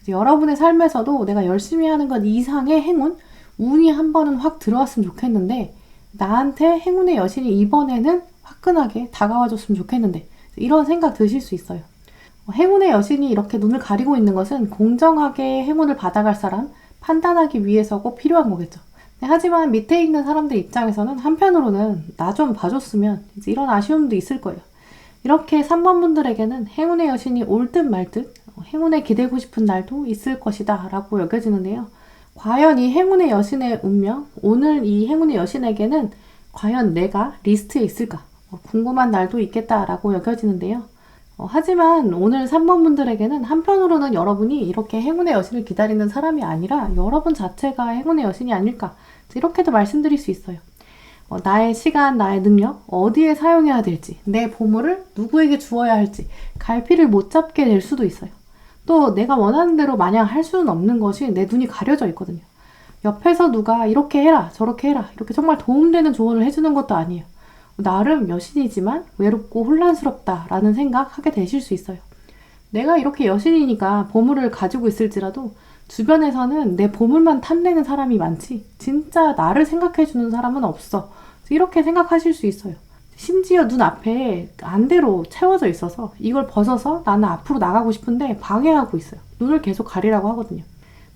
여러분의 삶에서도 내가 열심히 하는 것 이상의 행운, 운이 한 번은 확 들어왔으면 좋겠는데 나한테 행운의 여신이 이번에는 화끈하게 다가와줬으면 좋겠는데 이런 생각 드실 수 있어요. 행운의 여신이 이렇게 눈을 가리고 있는 것은 공정하게 행운을 받아갈 사람, 판단하기 위해서 꼭 필요한 거겠죠. 하지만 밑에 있는 사람들 입장에서는 한편으로는 나 좀 봐줬으면 이제 이런 아쉬움도 있을 거예요. 이렇게 3번 분들에게는 행운의 여신이 올 듯 말 듯 행운에 기대고 싶은 날도 있을 것이다 라고 여겨지는데요. 과연 이 행운의 여신의 운명, 오늘 이 행운의 여신에게는 과연 내가 리스트에 있을까? 궁금한 날도 있겠다라고 여겨지는데요. 하지만 오늘 3번 분들에게는 한편으로는 여러분이 이렇게 행운의 여신을 기다리는 사람이 아니라 여러분 자체가 행운의 여신이 아닐까 이렇게도 말씀드릴 수 있어요. 나의 시간, 나의 능력, 어디에 사용해야 될지, 내 보물을 누구에게 주어야 할지 갈피를 못 잡게 될 수도 있어요. 또 내가 원하는 대로 마냥 할 수는 없는 것이 내 눈이 가려져 있거든요. 옆에서 누가 이렇게 해라 저렇게 해라 이렇게 정말 도움되는 조언을 해주는 것도 아니에요. 나름 여신이지만 외롭고 혼란스럽다라는 생각하게 되실 수 있어요. 내가 이렇게 여신이니까 보물을 가지고 있을지라도 주변에서는 내 보물만 탐내는 사람이 많지 진짜 나를 생각해주는 사람은 없어. 이렇게 생각하실 수 있어요. 심지어 눈앞에 안대로 채워져 있어서 이걸 벗어서 나는 앞으로 나가고 싶은데 방해하고 있어요. 눈을 계속 가리라고 하거든요.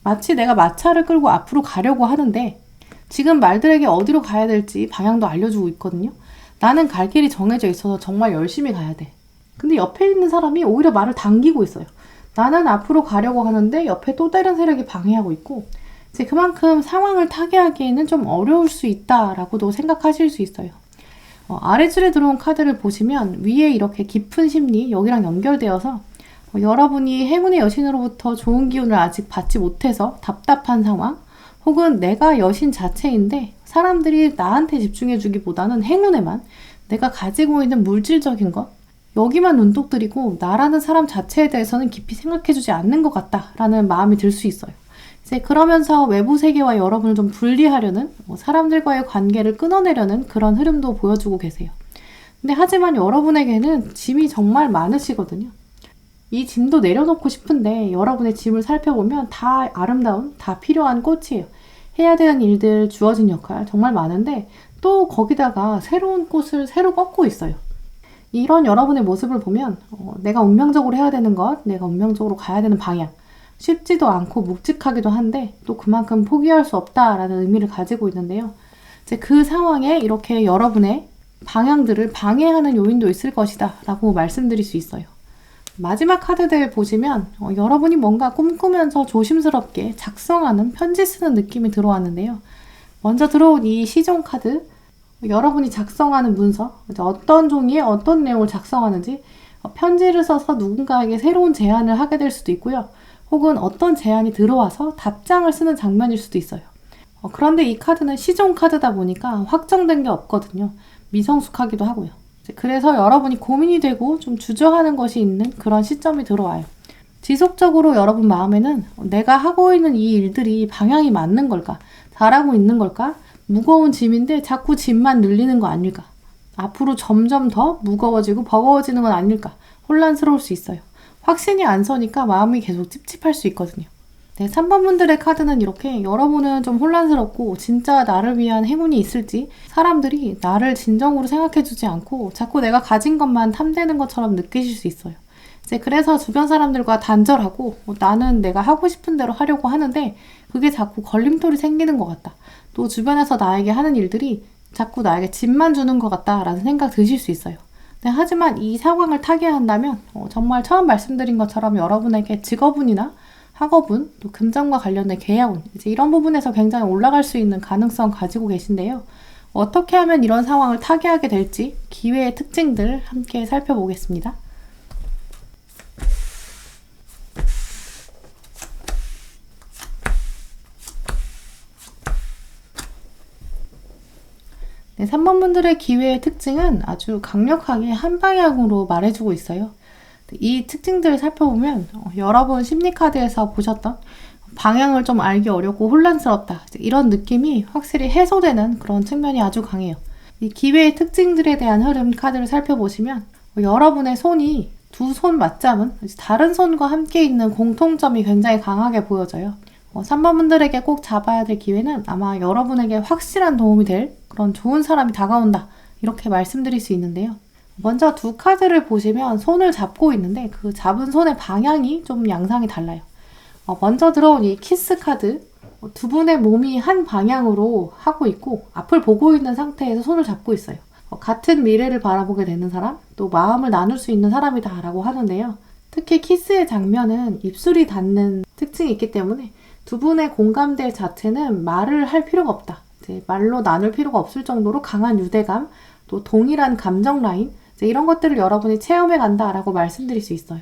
마치 내가 마차를 끌고 앞으로 가려고 하는데 지금 말들에게 어디로 가야 될지 방향도 알려주고 있거든요. 나는 갈 길이 정해져 있어서 정말 열심히 가야 돼. 근데 옆에 있는 사람이 오히려 말을 당기고 있어요. 나는 앞으로 가려고 하는데 옆에 또 다른 세력이 방해하고 있고 이제 그만큼 상황을 타개하기에는 좀 어려울 수 있다라고도 생각하실 수 있어요. 아래줄에 들어온 카드를 보시면 위에 이렇게 깊은 심리 여기랑 연결되어서 여러분이 행운의 여신으로부터 좋은 기운을 아직 받지 못해서 답답한 상황, 혹은 내가 여신 자체인데 사람들이 나한테 집중해주기보다는 행운에만, 내가 가지고 있는 물질적인 것, 여기만 눈독 들이고 나라는 사람 자체에 대해서는 깊이 생각해주지 않는 것 같다라는 마음이 들 수 있어요. 이제 그러면서 외부 세계와 여러분을 좀 분리하려는, 사람들과의 관계를 끊어내려는 그런 흐름도 보여주고 계세요. 근데 하지만 여러분에게는 짐이 정말 많으시거든요. 이 짐도 내려놓고 싶은데 여러분의 짐을 살펴보면 다 아름다운, 다 필요한 꽃이에요. 해야 되는 일들, 주어진 역할 정말 많은데 또 거기다가 새로운 꽃을 새로 꺾고 있어요. 이런 여러분의 모습을 보면 내가 운명적으로 해야 되는 것, 내가 운명적으로 가야 되는 방향, 쉽지도 않고 묵직하기도 한데 또 그만큼 포기할 수 없다라는 의미를 가지고 있는데요. 이제 그 상황에 이렇게 여러분의 방향들을 방해하는 요인도 있을 것이다 라고 말씀드릴 수 있어요. 마지막 카드들 보시면 여러분이 뭔가 꿈꾸면서 조심스럽게 작성하는, 편지 쓰는 느낌이 들어왔는데요. 먼저 들어온 이 시종 카드, 여러분이 작성하는 문서, 어떤 종이에 어떤 내용을 작성하는지, 편지를 써서 누군가에게 새로운 제안을 하게 될 수도 있고요. 혹은 어떤 제안이 들어와서 답장을 쓰는 장면일 수도 있어요. 그런데 이 카드는 시종 카드다 보니까 확정된 게 없거든요. 미성숙하기도 하고요. 그래서 여러분이 고민이 되고 좀 주저하는 것이 있는 그런 시점이 들어와요. 지속적으로 여러분 마음에는 내가 하고 있는 이 일들이 방향이 맞는 걸까? 잘하고 있는 걸까? 무거운 짐인데 자꾸 짐만 늘리는 거 아닐까? 앞으로 점점 더 무거워지고 버거워지는 건 아닐까? 혼란스러울 수 있어요. 확신이 안 서니까 마음이 계속 찝찝할 수 있거든요. 네, 3번 분들의 카드는 이렇게 여러분은 좀 혼란스럽고 진짜 나를 위한 행운이 있을지, 사람들이 나를 진정으로 생각해주지 않고 자꾸 내가 가진 것만 탐내는 것처럼 느끼실 수 있어요. 이제 그래서 주변 사람들과 단절하고 나는 내가 하고 싶은 대로 하려고 하는데 그게 자꾸 걸림돌이 생기는 것 같다. 또 주변에서 나에게 하는 일들이 자꾸 나에게 짐만 주는 것 같다라는 생각 드실 수 있어요. 네, 하지만 이 상황을 타개한다면 정말 처음 말씀드린 것처럼 여러분에게 직업운이나 학업운, 또 금전과 관련된 계약운, 이제 이런 부분에서 굉장히 올라갈 수 있는 가능성 가지고 계신데요. 어떻게 하면 이런 상황을 타개하게 될지 기회의 특징들 함께 살펴보겠습니다. 네, 3번 분들의 기회의 특징은 아주 강력하게 한 방향으로 말해주고 있어요. 이 특징들을 살펴보면 여러분 심리카드에서 보셨던 방향을 좀 알기 어렵고 혼란스럽다, 이런 느낌이 확실히 해소되는 그런 측면이 아주 강해요. 이 기회의 특징들에 대한 흐름 카드를 살펴보시면 여러분의 손이 두 손 맞잡은 다른 손과 함께 있는 공통점이 굉장히 강하게 보여져요. 3번 분들에게 꼭 잡아야 될 기회는 아마 여러분에게 확실한 도움이 될 그런 좋은 사람이 다가온다, 이렇게 말씀드릴 수 있는데요. 먼저 두 카드를 보시면 손을 잡고 있는데 그 잡은 손의 방향이 좀 양상이 달라요. 먼저 들어온 이 키스 카드, 두 분의 몸이 한 방향으로 하고 있고 앞을 보고 있는 상태에서 손을 잡고 있어요. 같은 미래를 바라보게 되는 사람, 또 마음을 나눌 수 있는 사람이다 라고 하는데요. 특히 키스의 장면은 입술이 닿는 특징이 있기 때문에 두 분의 공감대 자체는 말을 할 필요가 없다, 이제 말로 나눌 필요가 없을 정도로 강한 유대감, 또 동일한 감정 라인, 이런 것들을 여러분이 체험해 간다라고 말씀드릴 수 있어요.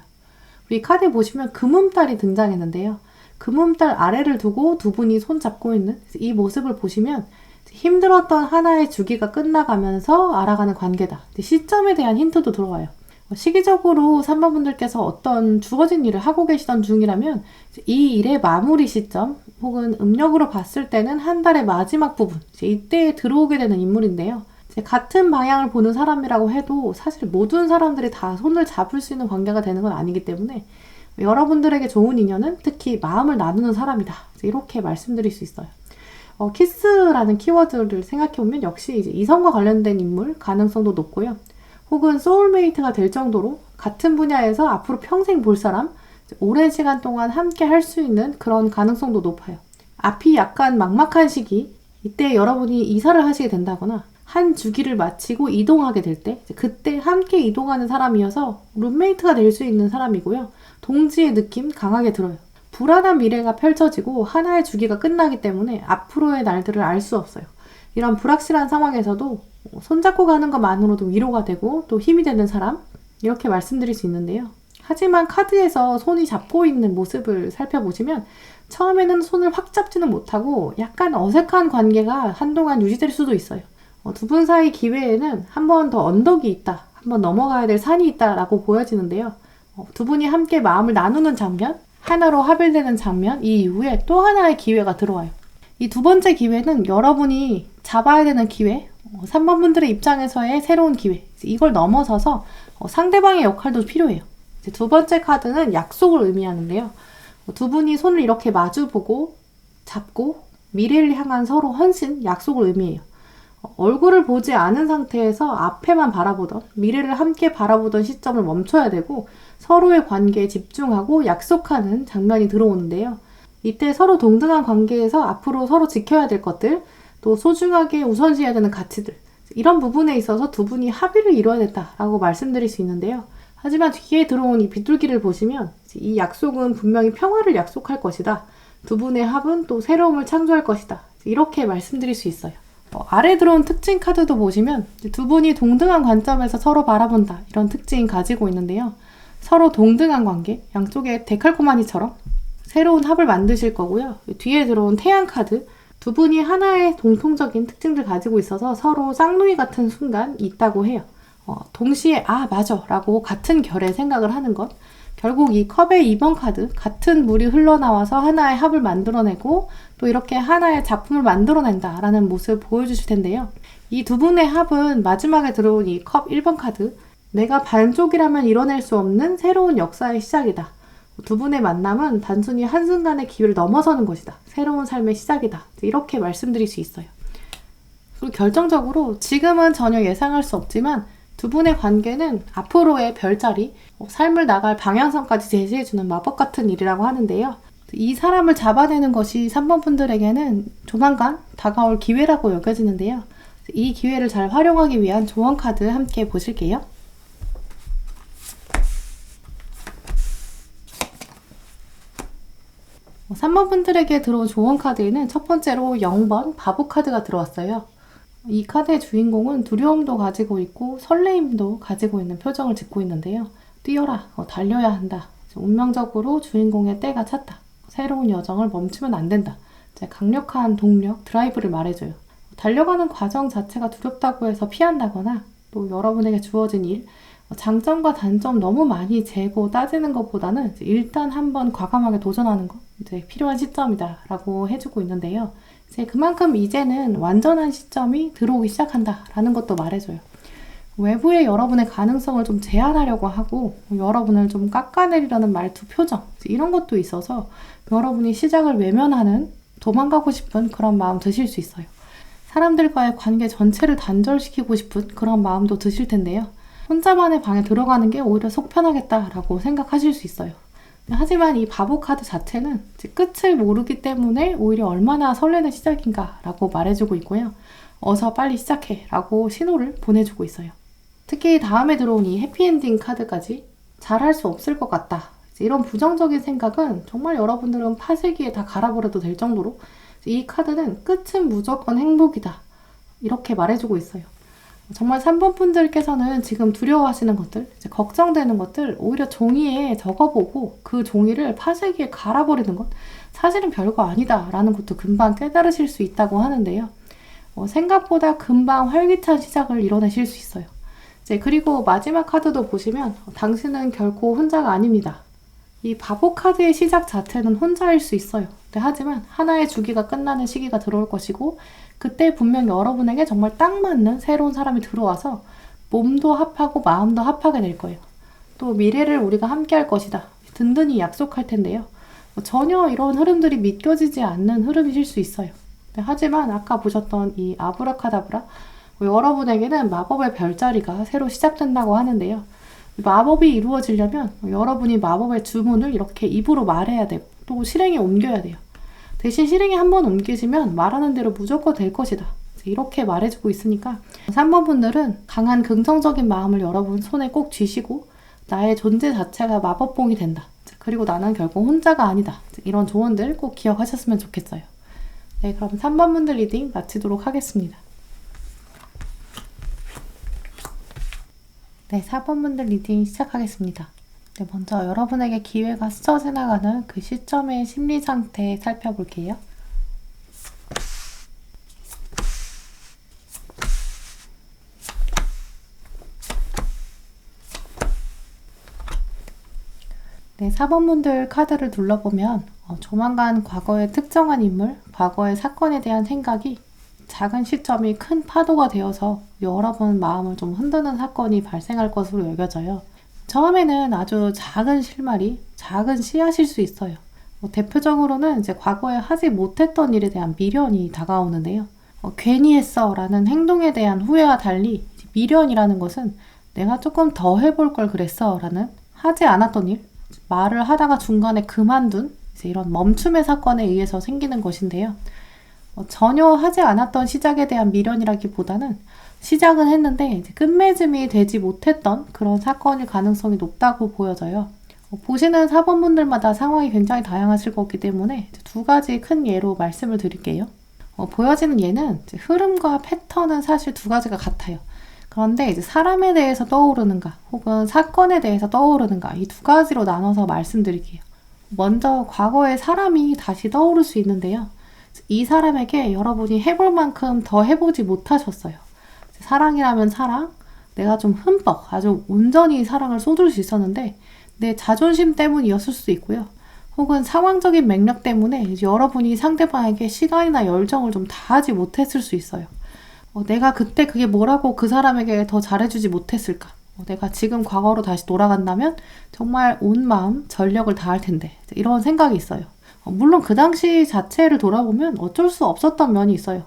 우리 카드에 보시면 금음달이 등장했는데요. 금음달 아래를 두고 두 분이 손 잡고 있는 이 모습을 보시면 힘들었던 하나의 주기가 끝나가면서 알아가는 관계다, 시점에 대한 힌트도 들어와요. 시기적으로 3번 분들께서 어떤 주어진 일을 하고 계시던 중이라면 이 일의 마무리 시점, 혹은 음력으로 봤을 때는 한 달의 마지막 부분, 이때에 들어오게 되는 인물인데요. 같은 방향을 보는 사람이라고 해도 사실 모든 사람들이 다 손을 잡을 수 있는 관계가 되는 건 아니기 때문에 여러분들에게 좋은 인연은 특히 마음을 나누는 사람이다, 이렇게 말씀드릴 수 있어요. 키스라는 키워드를 생각해보면 역시 이제 이성과 관련된 인물 가능성도 높고요. 혹은 소울메이트가 될 정도로 같은 분야에서 앞으로 평생 볼 사람, 오랜 시간 동안 함께 할 수 있는 그런 가능성도 높아요. 앞이 약간 막막한 시기, 이때 여러분이 이사를 하시게 된다거나 한 주기를 마치고 이동하게 될 때, 그때 함께 이동하는 사람이어서 룸메이트가 될 수 있는 사람이고요. 동지의 느낌 강하게 들어요. 불안한 미래가 펼쳐지고 하나의 주기가 끝나기 때문에 앞으로의 날들을 알 수 없어요. 이런 불확실한 상황에서도 손잡고 가는 것만으로도 위로가 되고 또 힘이 되는 사람, 이렇게 말씀드릴 수 있는데요. 하지만 카드에서 손이 잡고 있는 모습을 살펴보시면 처음에는 손을 확 잡지는 못하고 약간 어색한 관계가 한동안 유지될 수도 있어요. 두 분 사이 기회에는 한 번 더 언덕이 있다, 한 번 넘어가야 될 산이 있다라고 보여지는데요. 두 분이 함께 마음을 나누는 장면, 하나로 합일되는 장면, 이 이후에 또 하나의 기회가 들어와요. 이 두 번째 기회는 여러분이 잡아야 되는 기회, 3번 분들의 입장에서의 새로운 기회, 이걸 넘어서서 상대방의 역할도 필요해요. 두 번째 카드는 약속을 의미하는데요. 두 분이 손을 이렇게 마주보고 잡고 미래를 향한 서로 헌신, 약속을 의미해요. 얼굴을 보지 않은 상태에서 앞에만 바라보던, 미래를 함께 바라보던 시점을 멈춰야 되고 서로의 관계에 집중하고 약속하는 장면이 들어오는데요. 이때 서로 동등한 관계에서 앞으로 서로 지켜야 될 것들, 또 소중하게 우선시해야 되는 가치들, 이런 부분에 있어서 두 분이 합의를 이뤄야 된다라고 말씀드릴 수 있는데요. 하지만 뒤에 들어온 이 비둘기를 보시면 이 약속은 분명히 평화를 약속할 것이다. 두 분의 합은 또 새로움을 창조할 것이다. 이렇게 말씀드릴 수 있어요. 아래 들어온 특징 카드도 보시면 두 분이 동등한 관점에서 서로 바라본다, 이런 특징 가지고 있는데요. 서로 동등한 관계, 양쪽에 데칼코마니처럼 새로운 합을 만드실 거고요. 뒤에 들어온 태양 카드, 두 분이 하나의 공통적인 특징들 가지고 있어서 서로 쌍둥이 같은 순간 있다고 해요. 동시에 아 맞아 라고 같은 결의 생각을 하는 것, 결국 이 컵의 2번 카드, 같은 물이 흘러나와서 하나의 합을 만들어내고 또 이렇게 하나의 작품을 만들어낸다 라는 모습을 보여주실 텐데요. 이 두 분의 합은 마지막에 들어온 이 컵 1번 카드, 내가 반쪽이라면 이뤄낼 수 없는 새로운 역사의 시작이다. 두 분의 만남은 단순히 한순간의 기회를 넘어서는 것이다. 새로운 삶의 시작이다. 이렇게 말씀드릴 수 있어요. 그리고 결정적으로 지금은 전혀 예상할 수 없지만 두 분의 관계는 앞으로의 별자리, 삶을 나갈 방향성까지 제시해주는 마법 같은 일이라고 하는데요. 이 사람을 잡아내는 것이 3번 분들에게는 조만간 다가올 기회라고 여겨지는데요. 이 기회를 잘 활용하기 위한 조언 카드 함께 보실게요. 3번 분들에게 들어온 조언 카드에는 첫 번째로 0번 바보 카드가 들어왔어요. 이 카드의 주인공은 두려움도 가지고 있고 설레임도 가지고 있는 표정을 짓고 있는데요. 뛰어라, 달려야 한다. 운명적으로 주인공의 때가 찼다. 새로운 여정을 멈추면 안 된다. 강력한 동력, 드라이브를 말해줘요. 달려가는 과정 자체가 두렵다고 해서 피한다거나 또 여러분에게 주어진 일, 장점과 단점 너무 많이 재고 따지는 것보다는 일단 한번 과감하게 도전하는 것, 이제 필요한 시점이다 라고 해주고 있는데요. 이제 그만큼 이제는 완전한 시점이 들어오기 시작한다 라는 것도 말해줘요. 외부의 여러분의 가능성을 좀 제한하려고 하고 여러분을 좀 깎아내리려는 말투, 표정, 이런 것도 있어서 여러분이 시작을 외면하는, 도망가고 싶은 그런 마음 드실 수 있어요. 사람들과의 관계 전체를 단절시키고 싶은 그런 마음도 드실 텐데요. 혼자만의 방에 들어가는 게 오히려 속 편하겠다라고 생각하실 수 있어요. 하지만 이 바보 카드 자체는 끝을 모르기 때문에 오히려 얼마나 설레는 시작인가라고 말해주고 있고요. 어서 빨리 시작해 라고 신호를 보내주고 있어요. 특히 다음에 들어온 이 해피엔딩 카드까지 잘할 수 없을 것 같다. 이런 부정적인 생각은 정말 여러분들은 파쇄기에 다 갈아버려도 될 정도로 이 카드는 끝은 무조건 행복이다. 이렇게 말해주고 있어요. 정말 3번 분들께서는 지금 두려워하시는 것들, 이제 걱정되는 것들 오히려 종이에 적어보고 그 종이를 파쇄기에 갈아버리는 것, 사실은 별거 아니다 라는 것도 금방 깨달으실 수 있다고 하는데요. 생각보다 금방 활기찬 시작을 이뤄내실 수 있어요. 이제 그리고 마지막 카드도 보시면 당신은 결코 혼자가 아닙니다. 이 바보 카드의 시작 자체는 혼자일 수 있어요. 하지만 하나의 주기가 끝나는 시기가 들어올 것이고 그때 분명 여러분에게 정말 딱 맞는 새로운 사람이 들어와서 몸도 합하고 마음도 합하게 될 거예요. 또 미래를 우리가 함께 할 것이다. 든든히 약속할 텐데요. 전혀 이런 흐름들이 믿겨지지 않는 흐름이실 수 있어요. 하지만 아까 보셨던 이 아브라카다브라, 여러분에게는 마법의 별자리가 새로 시작된다고 하는데요. 마법이 이루어지려면 여러분이 마법의 주문을 이렇게 입으로 말해야 되고 또 실행에 옮겨야 돼요. 대신 실행에 한번 옮기시면 말하는 대로 무조건 될 것이다. 이렇게 말해주고 있으니까 3번 분들은 강한 긍정적인 마음을 여러분 손에 꼭 쥐시고 나의 존재 자체가 마법봉이 된다. 그리고 나는 결국 혼자가 아니다. 이런 조언들 꼭 기억하셨으면 좋겠어요. 네, 그럼 3번 분들 리딩 마치도록 하겠습니다. 네, 4번 분들 리딩 시작하겠습니다. 네, 먼저 여러분에게 기회가 스쳐 지나가는 그 시점의 심리 상태 살펴볼게요. 네, 4번분들 카드를 둘러보면 조만간 과거의 특정한 인물, 과거의 사건에 대한 생각이 작은 시점이 큰 파도가 되어서 여러분 마음을 좀 흔드는 사건이 발생할 것으로 여겨져요. 처음에는 아주 작은 실마리, 작은 씨앗일 수 있어요. 대표적으로는 이제 과거에 하지 못했던 일에 대한 미련이 다가오는데요. 괜히 했어 라는 행동에 대한 후회와 달리 미련이라는 것은 내가 조금 더 해볼 걸 그랬어 라는 하지 않았던 일, 말을 하다가 중간에 그만둔 이제 이런 멈춤의 사건에 의해서 생기는 것인데요. 전혀 하지 않았던 시작에 대한 미련이라기보다는 시작은 했는데 이제 끝맺음이 되지 못했던 그런 사건일 가능성이 높다고 보여져요. 보시는 4번분들마다 상황이 굉장히 다양하실 거기 때문에 두 가지 큰 예로 말씀을 드릴게요. 보여지는 예는 이제 흐름과 패턴은 사실 두 가지가 같아요. 그런데 이제 사람에 대해서 떠오르는가 혹은 사건에 대해서 떠오르는가 이 두 가지로 나눠서 말씀드릴게요. 먼저 과거의 사람이 다시 떠오를 수 있는데요. 이 사람에게 여러분이 해볼 만큼 더 해보지 못하셨어요. 사랑이라면 사랑, 내가 좀 흠뻑 아주 온전히 사랑을 쏟을 수 있었는데 내 자존심 때문이었을 수도 있고요. 혹은 상황적인 맥락 때문에 여러분이 상대방에게 시간이나 열정을 좀 다하지 못했을 수 있어요. 내가 그때 그게 뭐라고 그 사람에게 더 잘해주지 못했을까? 내가 지금 과거로 다시 돌아간다면 정말 온 마음, 전력을 다할 텐데 이런 생각이 있어요. 물론 그 당시 자체를 돌아보면 어쩔 수 없었던 면이 있어요.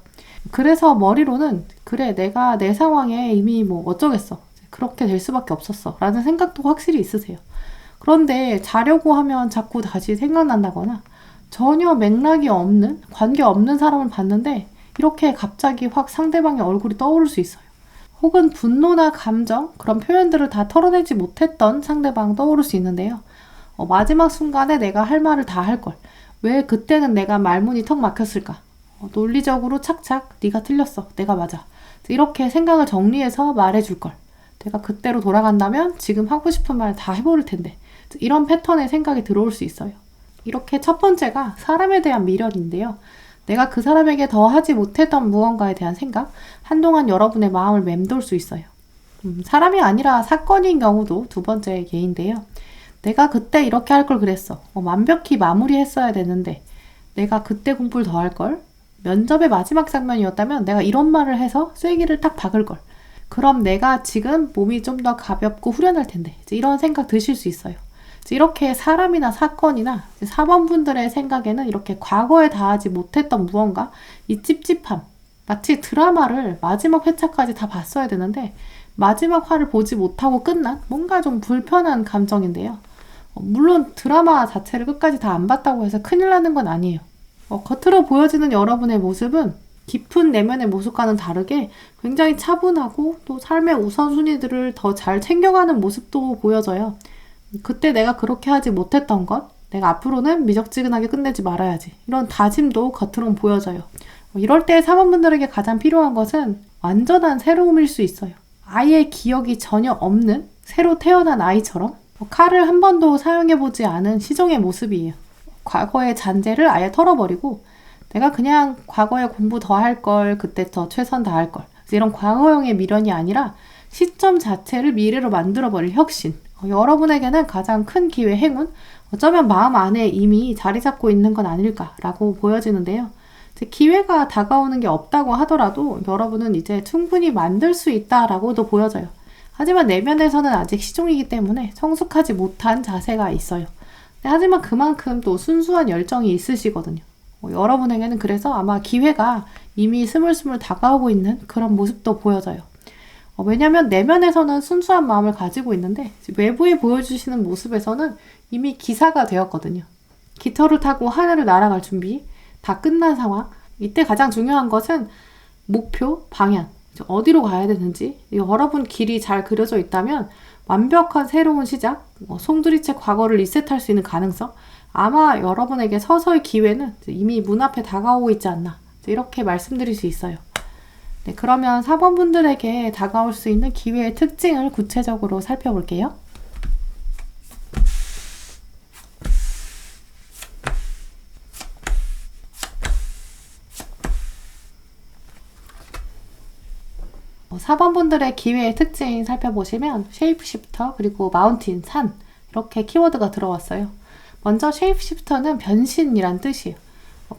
그래서 머리로는 그래 내가 내 상황에 이미 뭐 어쩌겠어. 그렇게 될 수밖에 없었어. 라는 생각도 확실히 있으세요. 그런데 자려고 하면 자꾸 다시 생각난다거나 전혀 맥락이 없는, 관계 없는 사람을 봤는데 이렇게 갑자기 확 상대방의 얼굴이 떠오를 수 있어요. 혹은 분노나 감정, 그런 표현들을 다 털어내지 못했던 상대방 떠오를 수 있는데요. 마지막 순간에 내가 할 말을 다 할 걸. 왜 그때는 내가 말문이 턱 막혔을까? 논리적으로 착착 네가 틀렸어. 내가 맞아. 이렇게 생각을 정리해서 말해줄 걸. 내가 그때로 돌아간다면 지금 하고 싶은 말 다 해버릴 텐데. 이런 패턴의 생각이 들어올 수 있어요. 이렇게 첫 번째가 사람에 대한 미련인데요. 내가 그 사람에게 더 하지 못했던 무언가에 대한 생각, 한동안 여러분의 마음을 맴돌 수 있어요. 사람이 아니라 사건인 경우도 두 번째 예인데요. 내가 그때 이렇게 할 걸 그랬어. 완벽히 마무리했어야 되는데 내가 그때 공부를 더 할 걸. 면접의 마지막 장면이었다면 내가 이런 말을 해서 쐐기를 딱 박을 걸. 그럼 내가 지금 몸이 좀 더 가볍고 후련할 텐데. 이런 생각 드실 수 있어요. 이렇게 사람이나 사건이나 4번분들의 생각에는 이렇게 과거에 닿지 못했던 무언가, 이 찝찝함, 마치 드라마를 마지막 회차까지 다 봤어야 되는데 마지막 화를 보지 못하고 끝난 뭔가 좀 불편한 감정인데요. 물론 드라마 자체를 끝까지 다 안 봤다고 해서 큰일 나는 건 아니에요. 겉으로 보여지는 여러분의 모습은 깊은 내면의 모습과는 다르게 굉장히 차분하고 또 삶의 우선순위들을 더 잘 챙겨가는 모습도 보여져요. 그때 내가 그렇게 하지 못했던 것, 내가 앞으로는 미적지근하게 끝내지 말아야지. 이런 다짐도 겉으로는 보여져요. 이럴 때 4번분들에게 가장 필요한 것은 완전한 새로움일 수 있어요. 아예 기억이 전혀 없는 새로 태어난 아이처럼 칼을 한 번도 사용해보지 않은 시종의 모습이에요. 과거의 잔재를 아예 털어버리고 내가 그냥 과거에 공부 더 할 걸, 그때 더 최선 다할 걸. 이런 과거형의 미련이 아니라 시점 자체를 미래로 만들어버릴 혁신. 여러분에게는 가장 큰 기회, 행운, 어쩌면 마음 안에 이미 자리 잡고 있는 건 아닐까라고 보여지는데요. 기회가 다가오는 게 없다고 하더라도 여러분은 이제 충분히 만들 수 있다라고도 보여져요. 하지만 내면에서는 아직 시종이기 때문에 성숙하지 못한 자세가 있어요. 하지만 그만큼 또 순수한 열정이 있으시거든요. 여러분에게는 그래서 아마 기회가 이미 스물스물 다가오고 있는 그런 모습도 보여져요. 왜냐하면 내면에서는 순수한 마음을 가지고 있는데 외부에 보여주시는 모습에서는 이미 기사가 되었거든요. 깃털을 타고 하늘을 날아갈 준비 다 끝난 상황. 이때 가장 중요한 것은 목표, 방향, 어디로 가야 되는지 여러분 길이 잘 그려져 있다면 완벽한 새로운 시작, 송두리째 과거를 리셋할 수 있는 가능성, 아마 여러분에게 서서히 기회는 이미 문 앞에 다가오고 있지 않나 이렇게 말씀드릴 수 있어요. 네, 그러면 4번분들에게 다가올 수 있는 기회의 특징을 구체적으로 살펴볼게요. 4번 분들의 기회의 특징 살펴보시면 쉐이프시프터 그리고 마운틴, 산 이렇게 키워드가 들어왔어요. 먼저 쉐이프시프터는 변신이란 뜻이에요.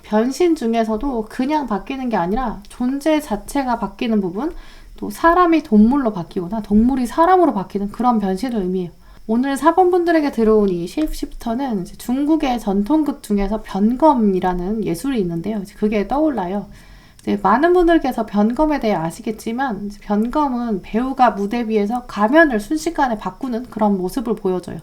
변신 중에서도 그냥 바뀌는 게 아니라 존재 자체가 바뀌는 부분, 또 사람이 동물로 바뀌거나 동물이 사람으로 바뀌는 그런 변신을 의미해요. 오늘 4번 분들에게 들어온 이 쉐이프시프터는 중국의 전통극 중에서 변검이라는 예술이 있는데요. 그게 떠올라요. 많은 분들께서 변검에 대해 아시겠지만 변검은 배우가 무대 위에서 가면을 순식간에 바꾸는 그런 모습을 보여줘요.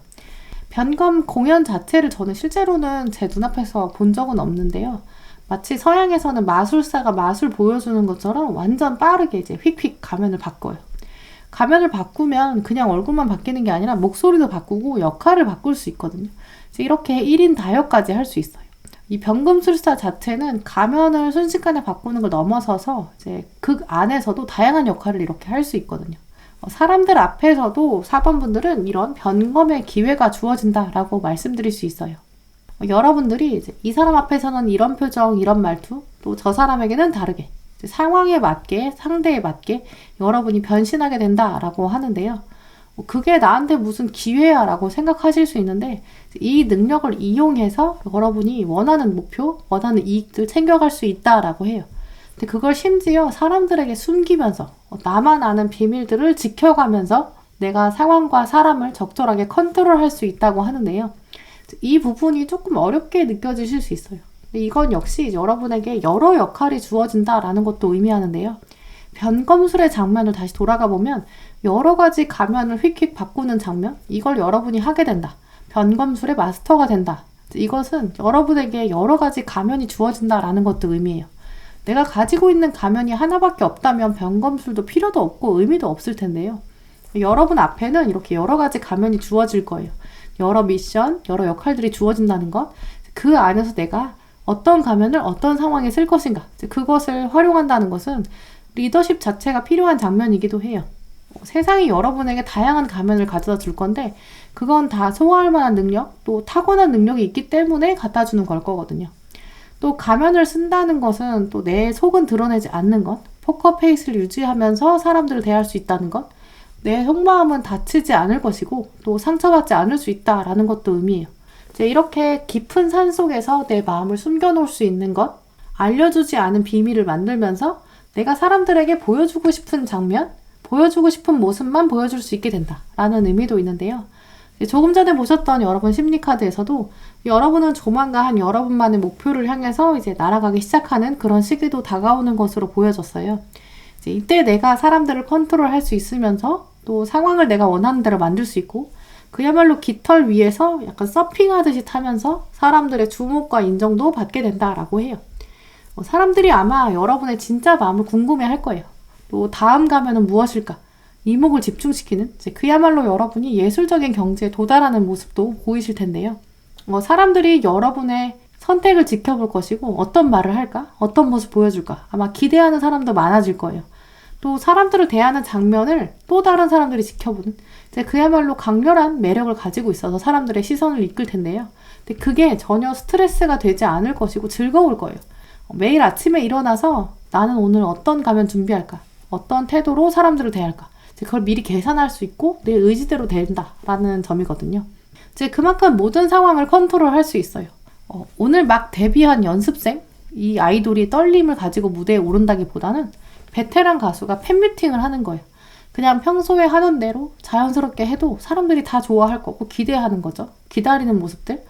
변검 공연 자체를 저는 실제로는 제 눈앞에서 본 적은 없는데요. 마치 서양에서는 마술사가 마술 보여주는 것처럼 완전 빠르게 이제 휙휙 가면을 바꿔요. 가면을 바꾸면 그냥 얼굴만 바뀌는 게 아니라 목소리도 바꾸고 역할을 바꿀 수 있거든요. 이렇게 1인 다역까지 할 수 있어요. 이 변검술사 자체는 가면을 순식간에 바꾸는 걸 넘어서서 이제 극 안에서도 다양한 역할을 이렇게 할 수 있거든요. 사람들 앞에서도 4번 분들은 이런 변검의 기회가 주어진다라고 말씀드릴 수 있어요. 여러분들이 이제 이 사람 앞에서는 이런 표정, 이런 말투, 또 저 사람에게는 다르게 상황에 맞게, 상대에 맞게 여러분이 변신하게 된다라고 하는데요. 그게 나한테 무슨 기회야 라고 생각하실 수 있는데 이 능력을 이용해서 여러분이 원하는 목표, 원하는 이익들 챙겨갈 수 있다라고 해요. 근데 그걸 심지어 사람들에게 숨기면서 나만 아는 비밀들을 지켜가면서 내가 상황과 사람을 적절하게 컨트롤할 수 있다고 하는데요. 이 부분이 조금 어렵게 느껴지실 수 있어요. 이건 역시 여러분에게 여러 역할이 주어진다라는 것도 의미하는데요. 변검술의 장면을 다시 돌아가 보면 여러 가지 가면을 휙휙 바꾸는 장면, 이걸 여러분이 하게 된다. 변검술의 마스터가 된다. 이것은 여러분에게 여러 가지 가면이 주어진다라는 것도 의미해요. 내가 가지고 있는 가면이 하나밖에 없다면 변검술도 필요도 없고 의미도 없을 텐데요. 여러분 앞에는 이렇게 여러 가지 가면이 주어질 거예요. 여러 미션, 여러 역할들이 주어진다는 것, 그 안에서 내가 어떤 가면을 어떤 상황에 쓸 것인가, 그것을 활용한다는 것은 리더십 자체가 필요한 장면이기도 해요. 세상이 여러분에게 다양한 가면을 가져다 줄 건데 그건 다 소화할 만한 능력, 또 타고난 능력이 있기 때문에 갖다 주는 걸 거거든요. 또 가면을 쓴다는 것은 또 내 속은 드러내지 않는 것, 포커페이스를 유지하면서 사람들을 대할 수 있다는 것, 내 속마음은 다치지 않을 것이고 또 상처받지 않을 수 있다라는 것도 의미해요. 이제 이렇게 깊은 산 속에서 내 마음을 숨겨놓을 수 있는 것, 알려주지 않은 비밀을 만들면서 내가 사람들에게 보여주고 싶은 장면, 보여주고 싶은 모습만 보여줄 수 있게 된다라는 의미도 있는데요. 조금 전에 보셨던 여러분 심리카드에서도 여러분은 조만간 여러분만의 목표를 향해서 이제 날아가기 시작하는 그런 시기도 다가오는 것으로 보여졌어요. 이때 내가 사람들을 컨트롤할 수 있으면서 또 상황을 내가 원하는 대로 만들 수 있고 그야말로 깃털 위에서 약간 서핑하듯이 타면서 사람들의 주목과 인정도 받게 된다라고 해요. 사람들이 아마 여러분의 진짜 마음을 궁금해할 거예요. 또 다음 가면은 무엇일까? 이목을 집중시키는 그야말로 여러분이 예술적인 경지에 도달하는 모습도 보이실 텐데요. 사람들이 여러분의 선택을 지켜볼 것이고 어떤 말을 할까? 어떤 모습 보여줄까? 아마 기대하는 사람도 많아질 거예요. 또 사람들을 대하는 장면을 또 다른 사람들이 지켜보는 그야말로 강렬한 매력을 가지고 있어서 사람들의 시선을 이끌 텐데요. 근데 그게 전혀 스트레스가 되지 않을 것이고 즐거울 거예요. 매일 아침에 일어나서 나는 오늘 어떤 가면 준비할까? 어떤 태도로 사람들을 대할까? 그걸 미리 계산할 수 있고 내 의지대로 된다라는 점이거든요. 그만큼 모든 상황을 컨트롤할 수 있어요. 오늘 막 데뷔한 연습생, 이 아이돌이 떨림을 가지고 무대에 오른다기보다는 베테랑 가수가 팬미팅을 하는 거예요. 그냥 평소에 하던 대로 자연스럽게 해도 사람들이 다 좋아할 거고 기대하는 거죠. 기다리는 모습들.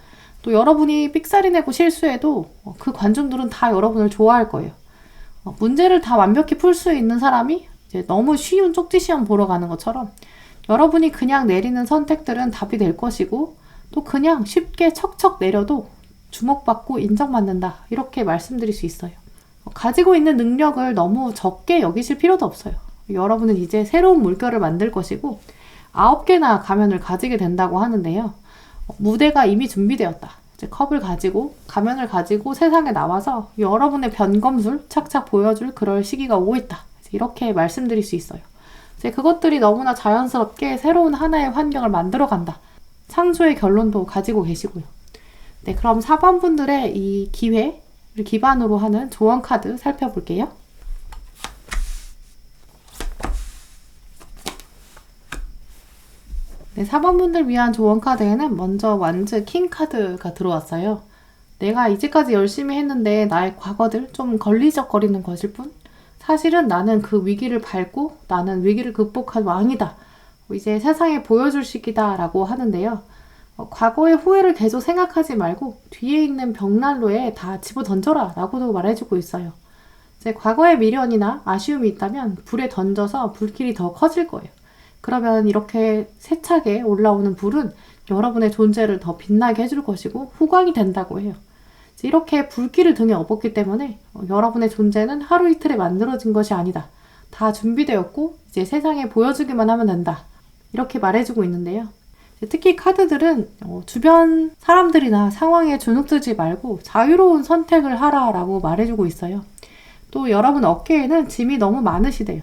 또 여러분이 삑사리 내고 실수해도 그 관중들은 다 여러분을 좋아할 거예요. 문제를 다 완벽히 풀 수 있는 사람이 이제 너무 쉬운 쪽지 시험 보러 가는 것처럼 여러분이 그냥 내리는 선택들은 답이 될 것이고 또 그냥 쉽게 척척 내려도 주목받고 인정받는다. 이렇게 말씀드릴 수 있어요. 가지고 있는 능력을 너무 적게 여기실 필요도 없어요. 여러분은 이제 새로운 물결을 만들 것이고 9개나 가면을 가지게 된다고 하는데요. 무대가 이미 준비되었다. 이제 컵을 가지고 가면을 가지고 세상에 나와서 여러분의 변검술 착착 보여줄 그럴 시기가 오고 있다. 이렇게 말씀드릴 수 있어요. 이제 그것들이 너무나 자연스럽게 새로운 하나의 환경을 만들어 간다. 창조의 결론도 가지고 계시고요. 네, 그럼 4번 분들의 이 기회를 기반으로 하는 조언 카드 살펴볼게요. 네, 4번분들 위한 조언 카드에는 먼저 완즈 킹 카드가 들어왔어요. 내가 이제까지 열심히 했는데 나의 과거들 좀 걸리적거리는 것일 뿐 사실은 나는 그 위기를 밟고 나는 위기를 극복한 왕이다. 이제 세상에 보여줄 시기다 라고 하는데요. 과거의 후회를 계속 생각하지 말고 뒤에 있는 벽난로에 다 집어 던져라 라고도 말해주고 있어요. 이제 과거의 미련이나 아쉬움이 있다면 불에 던져서 불길이 더 커질 거예요. 그러면 이렇게 세차게 올라오는 불은 여러분의 존재를 더 빛나게 해줄 것이고 후광이 된다고 해요. 이렇게 불길을 등에 업었기 때문에 여러분의 존재는 하루 이틀에 만들어진 것이 아니다. 다 준비되었고 이제 세상에 보여주기만 하면 된다. 이렇게 말해주고 있는데요. 특히 카드들은 주변 사람들이나 상황에 주눅들지 말고 자유로운 선택을 하라라고 말해주고 있어요. 또 여러분 어깨에는 짐이 너무 많으시대요.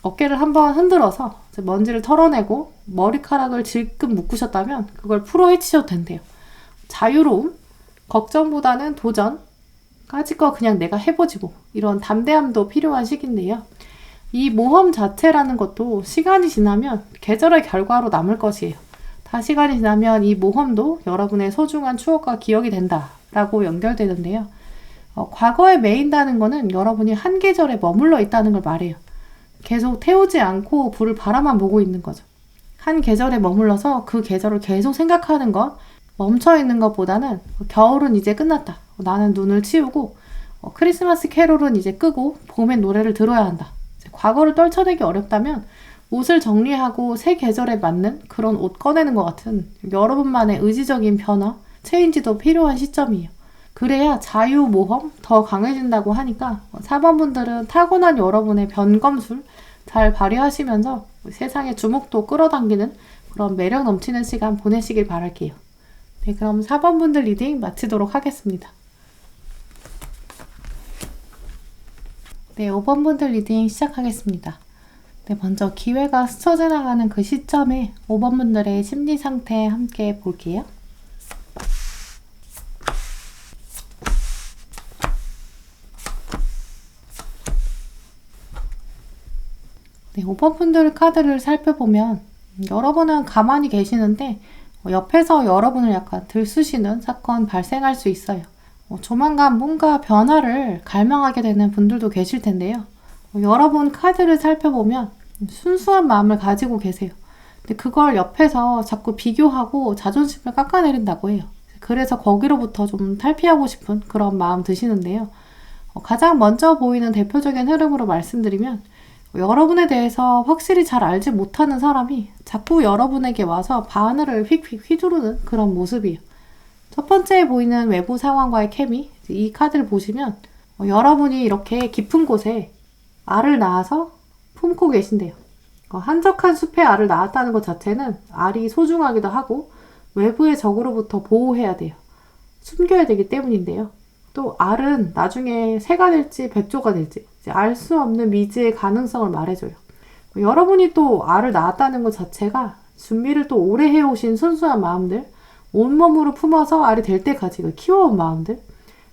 어깨를 한번 흔들어서 먼지를 털어내고 머리카락을 질끈 묶으셨다면 그걸 풀어 헤치셔도 된대요. 자유로움, 걱정보다는 도전, 까짓 거 그냥 내가 해보지고 이런 담대함도 필요한 시기인데요. 이 모험 자체라는 것도 시간이 지나면 계절의 결과로 남을 것이에요. 다 시간이 지나면 이 모험도 여러분의 소중한 추억과 기억이 된다라고 연결되는데요. 과거에 매인다는 거는 여러분이 한 계절에 머물러 있다는 걸 말해요. 계속 태우지 않고 불을 바라만 보고 있는 거죠. 한 계절에 머물러서 그 계절을 계속 생각하는 것, 멈춰 있는 것보다는 겨울은 이제 끝났다. 나는 눈을 치우고 크리스마스 캐롤은 이제 끄고 봄의 노래를 들어야 한다. 과거를 떨쳐내기 어렵다면 옷을 정리하고 새 계절에 맞는 그런 옷 꺼내는 것 같은 여러분만의 의지적인 변화, 체인지도 필요한 시점이에요. 그래야 자유 모험 더 강해진다고 하니까 4번분들은 타고난 여러분의 변검술 잘 발휘하시면서 세상의 주목도 끌어당기는 그런 매력 넘치는 시간 보내시길 바랄게요. 네, 그럼 4번분들 리딩 마치도록 하겠습니다. 네, 5번분들 리딩 시작하겠습니다. 네, 먼저 기회가 스쳐 지나가는 그 시점에 5번분들의 심리 상태 함께 볼게요. 네, 5번분들 카드를 살펴보면 여러분은 가만히 계시는데 옆에서 여러분을 약간 들쑤시는 사건 발생할 수 있어요. 조만간 뭔가 변화를 갈망하게 되는 분들도 계실 텐데요. 여러분 카드를 살펴보면 순수한 마음을 가지고 계세요. 근데 그걸 옆에서 자꾸 비교하고 자존심을 깎아내린다고 해요. 그래서 거기로부터 좀 탈피하고 싶은 그런 마음 드시는데요. 가장 먼저 보이는 대표적인 흐름으로 말씀드리면 여러분에 대해서 확실히 잘 알지 못하는 사람이 자꾸 여러분에게 와서 바늘을 휙휙 휘두르는 그런 모습이에요. 첫 번째 보이는 외부 상황과의 케미, 이 카드를 보시면 여러분이 이렇게 깊은 곳에 알을 낳아서 품고 계신대요. 한적한 숲에 알을 낳았다는 것 자체는 알이 소중하기도 하고 외부의 적으로부터 보호해야 돼요. 숨겨야 되기 때문인데요. 또 알은 나중에 새가 될지 백조가 될지 알 수 없는 미지의 가능성을 말해줘요. 여러분이 또 알을 낳았다는 것 자체가 준비를 또 오래 해오신 순수한 마음들, 온몸으로 품어서 알이 될 때까지 키워온 마음들,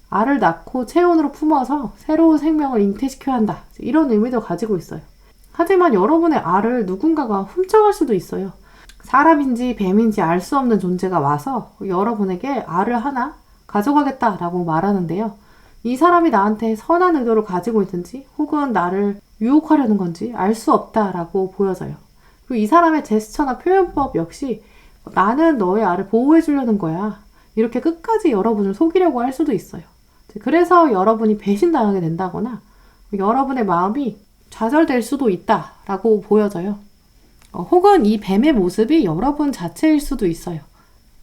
알을 낳고 체온으로 품어서 새로운 생명을 잉태시켜야 한다. 이런 의미도 가지고 있어요. 하지만 여러분의 알을 누군가가 훔쳐갈 수도 있어요. 사람인지 뱀인지 알 수 없는 존재가 와서 여러분에게 알을 하나 가져가겠다라고 말하는데요. 이 사람이 나한테 선한 의도를 가지고 있든지 혹은 나를 유혹하려는 건지 알 수 없다라고 보여져요. 그리고 이 사람의 제스처나 표현법 역시 나는 너의 알을 보호해 주려는 거야. 이렇게 끝까지 여러분을 속이려고 할 수도 있어요. 그래서 여러분이 배신당하게 된다거나 여러분의 마음이 좌절될 수도 있다라고 보여져요. 혹은 이 뱀의 모습이 여러분 자체일 수도 있어요.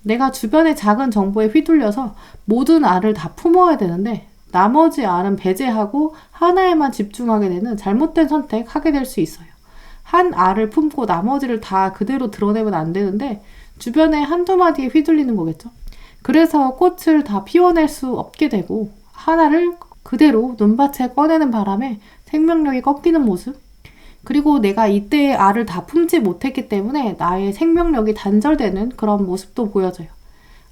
내가 주변의 작은 정보에 휘둘려서 모든 알을 다 품어야 되는데 나머지 알은 배제하고 하나에만 집중하게 되는 잘못된 선택하게 될 수 있어요. 한 알을 품고 나머지를 다 그대로 드러내면 안 되는데 주변에 한두 마디에 휘둘리는 거겠죠. 그래서 꽃을 다 피워낼 수 없게 되고 하나를 그대로 눈밭에 꺼내는 바람에 생명력이 꺾이는 모습. 그리고 내가 이때의 알을 다 품지 못했기 때문에 나의 생명력이 단절되는 그런 모습도 보여져요.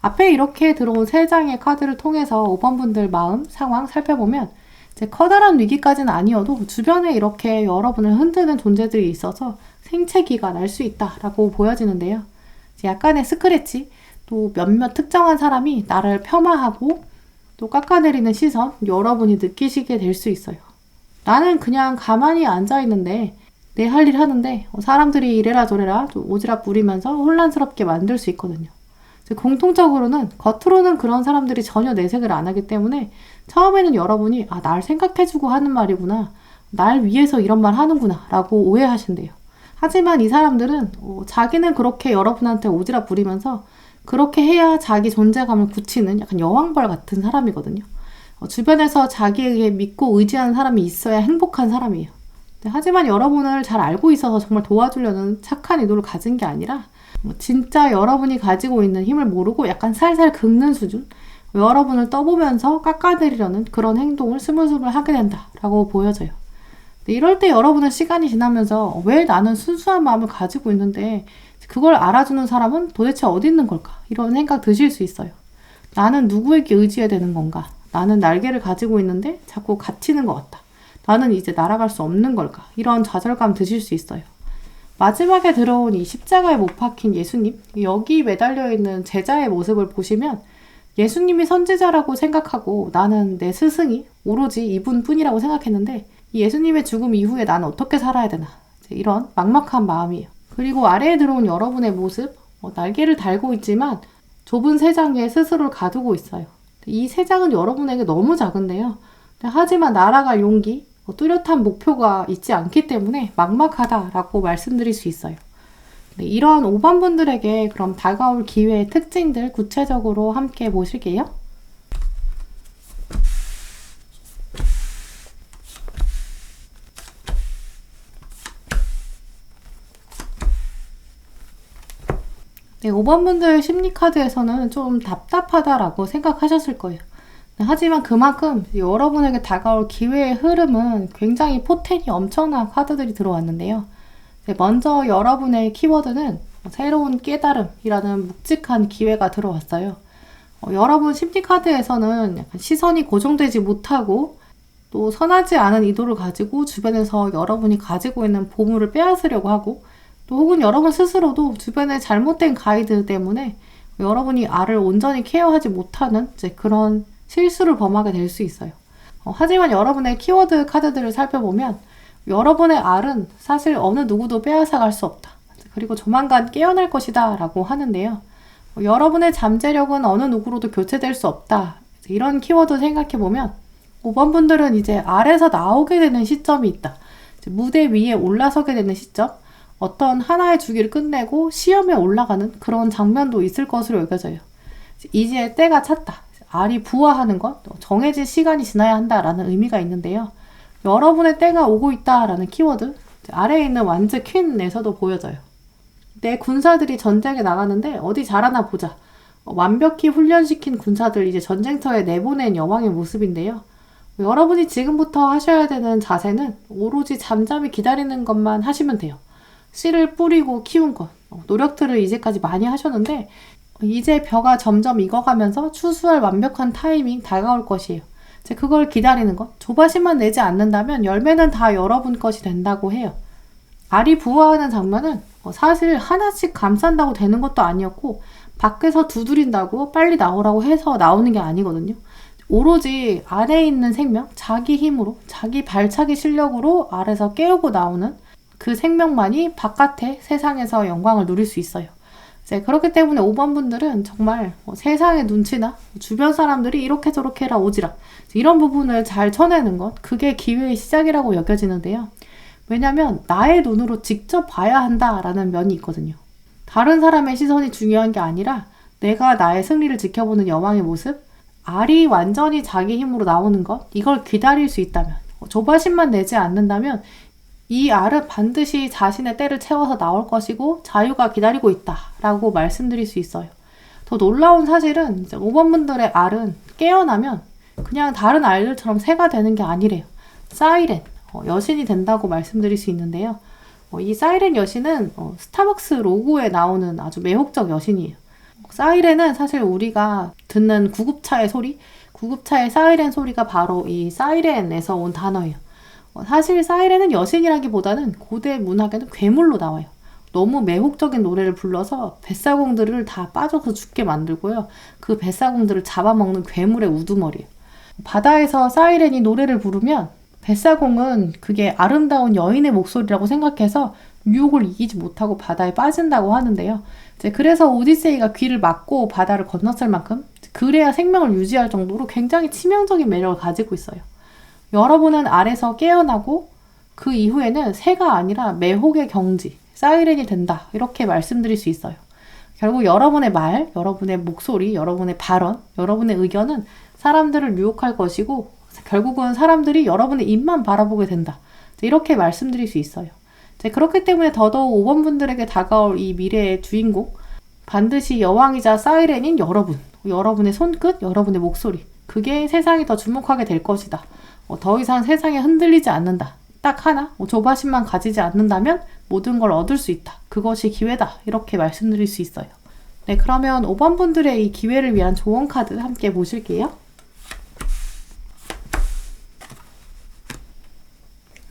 앞에 이렇게 들어온 3장의 카드를 통해서 5번분들 마음, 상황 살펴보면 이제 커다란 위기까지는 아니어도 주변에 이렇게 여러분을 흔드는 존재들이 있어서 생채기가 날 수 있다라고 보여지는데요. 약간의 스크래치, 또 몇몇 특정한 사람이 나를 폄하하고 또 깎아내리는 시선, 여러분이 느끼시게 될 수 있어요. 나는 그냥 가만히 앉아있는데 내 할 일 하는데 사람들이 이래라 저래라 또 오지랖 부리면서 혼란스럽게 만들 수 있거든요. 공통적으로는 겉으로는 그런 사람들이 전혀 내색을 안 하기 때문에 처음에는 여러분이 날 생각해주고 하는 말이구나, 날 위해서 이런 말 하는구나 라고 오해하신대요. 하지만 이 사람들은 자기는 그렇게 여러분한테 오지랖 부리면서 그렇게 해야 자기 존재감을 굳히는 약간 여왕벌 같은 사람이거든요. 주변에서 자기에게 믿고 의지하는 사람이 있어야 행복한 사람이에요. 하지만 여러분을 잘 알고 있어서 정말 도와주려는 착한 의도를 가진 게 아니라 진짜 여러분이 가지고 있는 힘을 모르고 약간 살살 긁는 수준, 여러분을 떠보면서 깎아내리려는 그런 행동을 스물스물 하게 된다라고 보여져요. 이럴 때 여러분은 시간이 지나면서 왜 나는 순수한 마음을 가지고 있는데 그걸 알아주는 사람은 도대체 어디 있는 걸까? 이런 생각 드실 수 있어요. 나는 누구에게 의지해야 되는 건가? 나는 날개를 가지고 있는데 자꾸 갇히는 것 같다. 나는 이제 날아갈 수 없는 걸까? 이런 좌절감 드실 수 있어요. 마지막에 들어온 이 십자가에 못 박힌 예수님, 여기 매달려 있는 제자의 모습을 보시면 예수님이 선지자라고 생각하고 나는 내 스승이 오로지 이분뿐이라고 생각했는데 이 예수님의 죽음 이후에 나는 어떻게 살아야 되나, 이런 막막한 마음이에요. 그리고 아래에 들어온 여러분의 모습, 날개를 달고 있지만 좁은 세상에 스스로를 가두고 있어요. 이 세상은 여러분에게 너무 작은데요. 하지만 날아갈 용기, 뚜렷한 목표가 있지 않기 때문에 막막하다라고 말씀드릴 수 있어요. 이런 5번 분들에게 그럼 다가올 기회의 특징들 구체적으로 함께 보실게요. 네, 5번 분들 심리카드에서는 좀 답답하다라고 생각하셨을 거예요. 하지만 그만큼 여러분에게 다가올 기회의 흐름은 굉장히 포텐이 엄청난 카드들이 들어왔는데요. 먼저 여러분의 키워드는 새로운 깨달음이라는 묵직한 기회가 들어왔어요. 여러분 심리카드에서는 약간 시선이 고정되지 못하고 또 선하지 않은 의도를 가지고 주변에서 여러분이 가지고 있는 보물을 빼앗으려고 하고 또 혹은 여러분 스스로도 주변의 잘못된 가이드 때문에 여러분이 알을 온전히 케어하지 못하는 그런 실수를 범하게 될 수 있어요. 하지만 여러분의 키워드 카드들을 살펴보면 여러분의 알은 사실 어느 누구도 빼앗아갈 수 없다. 그리고 조만간 깨어날 것이다 라고 하는데요. 여러분의 잠재력은 어느 누구로도 교체될 수 없다. 이런 키워드 생각해보면 5번 분들은 이제 알에서 나오게 되는 시점이 있다. 무대 위에 올라서게 되는 시점, 어떤 하나의 주기를 끝내고 시험에 올라가는 그런 장면도 있을 것으로 여겨져요. 이제 때가 찼다. 알이 부화하는 것, 정해진 시간이 지나야 한다라는 의미가 있는데요. 여러분의 때가 오고 있다라는 키워드, 아래에 있는 완즈 퀸에서도 보여져요. 내 군사들이 전쟁에 나가는데 어디 잘하나 보자. 완벽히 훈련시킨 군사들 이제 전쟁터에 내보낸 여왕의 모습인데요. 여러분이 지금부터 하셔야 되는 자세는 오로지 잠잠히 기다리는 것만 하시면 돼요. 씨를 뿌리고 키운 것, 노력들을 이제까지 많이 하셨는데 이제 벼가 점점 익어가면서 추수할 완벽한 타이밍 다가올 것이에요. 이제 그걸 기다리는 것, 조바심만 내지 않는다면 열매는 다 여러분 것이 된다고 해요. 알이 부화하는 장면은 사실 하나씩 감싼다고 되는 것도 아니었고 밖에서 두드린다고 빨리 나오라고 해서 나오는 게 아니거든요. 오로지 안에 있는 생명, 자기 힘으로, 자기 발차기 실력으로 알에서 깨우고 나오는 그 생명만이 바깥의 세상에서 영광을 누릴 수 있어요. 그렇기 때문에 5번 분들은 정말 세상의 눈치나 주변 사람들이 이렇게 저렇게 해라 오지랖 이런 부분을 잘 쳐내는 것, 그게 기회의 시작이라고 여겨지는데요. 왜냐하면 나의 눈으로 직접 봐야 한다라는 면이 있거든요. 다른 사람의 시선이 중요한 게 아니라 내가 나의 승리를 지켜보는 여왕의 모습, 알이 완전히 자기 힘으로 나오는 것, 이걸 기다릴 수 있다면, 조바심만 내지 않는다면 이 알은 반드시 자신의 때를 채워서 나올 것이고 자유가 기다리고 있다라고 말씀드릴 수 있어요. 더 놀라운 사실은 이제 5번 분들의 알은 깨어나면 그냥 다른 알들처럼 새가 되는 게 아니래요. 사이렌, 여신이 된다고 말씀드릴 수 있는데요. 이 사이렌 여신은 스타벅스 로고에 나오는 아주 매혹적 여신이에요. 사이렌은 사실 우리가 듣는 구급차의 소리, 구급차의 사이렌 소리가 바로 이 사이렌에서 온 단어예요. 사실 사이렌은 여신이라기보다는 고대 문학에는 괴물로 나와요. 너무 매혹적인 노래를 불러서 뱃사공들을 다 빠져서 죽게 만들고요. 그 뱃사공들을 잡아먹는 괴물의 우두머리예요. 바다에서 사이렌이 노래를 부르면 뱃사공은 그게 아름다운 여인의 목소리라고 생각해서 유혹을 이기지 못하고 바다에 빠진다고 하는데요. 그래서 오디세이가 귀를 막고 바다를 건넜을 만큼 그래야 생명을 유지할 정도로 굉장히 치명적인 매력을 가지고 있어요. 여러분은 알에서 깨어나고 그 이후에는 새가 아니라 매혹의 경지, 사이렌이 된다. 이렇게 말씀드릴 수 있어요. 결국 여러분의 말, 여러분의 목소리, 여러분의 발언, 여러분의 의견은 사람들을 유혹할 것이고 결국은 사람들이 여러분의 입만 바라보게 된다. 이렇게 말씀드릴 수 있어요. 그렇기 때문에 더더욱 5번 분들에게 다가올 이 미래의 주인공, 반드시 여왕이자 사이렌인 여러분, 여러분의 손끝, 여러분의 목소리, 그게 세상이 더 주목하게 될 것이다. 더 이상 세상에 흔들리지 않는다. 딱 하나, 조바심만 가지지 않는다면 모든 걸 얻을 수 있다. 그것이 기회다. 이렇게 말씀드릴 수 있어요. 네, 그러면 5번 분들의 이 기회를 위한 조언 카드 함께 보실게요.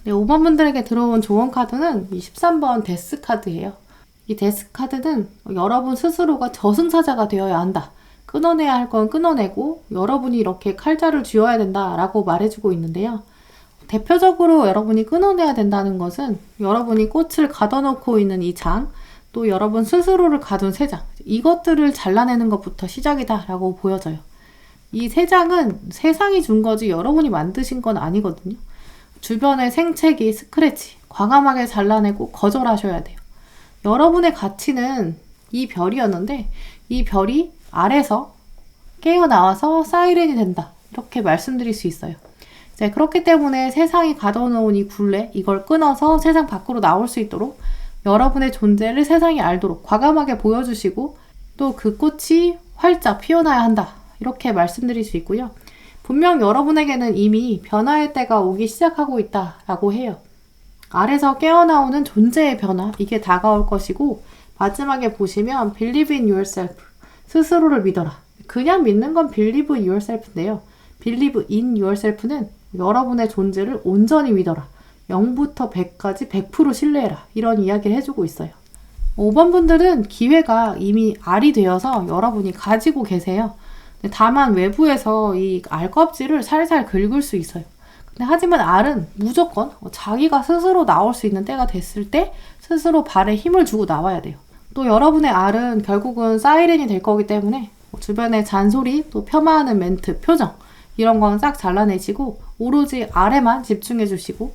네, 5번 분들에게 들어온 조언 카드는 이 13번 데스 카드예요. 이 데스 카드는 여러분 스스로가 저승사자가 되어야 한다. 끊어내야 할 건 끊어내고 여러분이 이렇게 칼자를 쥐어야 된다라고 말해주고 있는데요. 대표적으로 여러분이 끊어내야 된다는 것은 여러분이 꽃을 가둬놓고 있는 이 장, 또 여러분 스스로를 가둔 세 장, 이것들을 잘라내는 것부터 시작이다 라고 보여져요. 이 세 장은 세상이 준 거지 여러분이 만드신 건 아니거든요. 주변의 생채기, 스크래치 과감하게 잘라내고 거절하셔야 돼요. 여러분의 가치는 이 별이었는데 이 별이 알에서 깨어나와서 사이렌이 된다. 이렇게 말씀드릴 수 있어요. 그렇기 때문에 세상이 가둬놓은 이 굴레, 이걸 끊어서 세상 밖으로 나올 수 있도록 여러분의 존재를 세상이 알도록 과감하게 보여주시고 또 그 꽃이 활짝 피어나야 한다. 이렇게 말씀드릴 수 있고요. 분명 여러분에게는 이미 변화의 때가 오기 시작하고 있다라고 해요. 알에서 깨어나오는 존재의 변화, 이게 다가올 것이고 마지막에 보시면 Believe in yourself, 스스로를 믿어라. 그냥 믿는 건 Believe in yourself인데요. Believe in yourself는 여러분의 존재를 온전히 믿어라. 0부터 100까지 100% 신뢰해라. 이런 이야기를 해주고 있어요. 5번 분들은 기회가 이미 알이 되어서 여러분이 가지고 계세요. 다만 외부에서 이 알 껍질을 살살 긁을 수 있어요. 근데 하지만 알은 무조건 자기가 스스로 나올 수 있는 때가 됐을 때 스스로 발에 힘을 주고 나와야 돼요. 또 여러분의 알은 결국은 사이렌이 될 거기 때문에 주변의 잔소리, 또 폄하하는 멘트, 표정 이런 건 싹 잘라내시고 오로지 알에만 집중해 주시고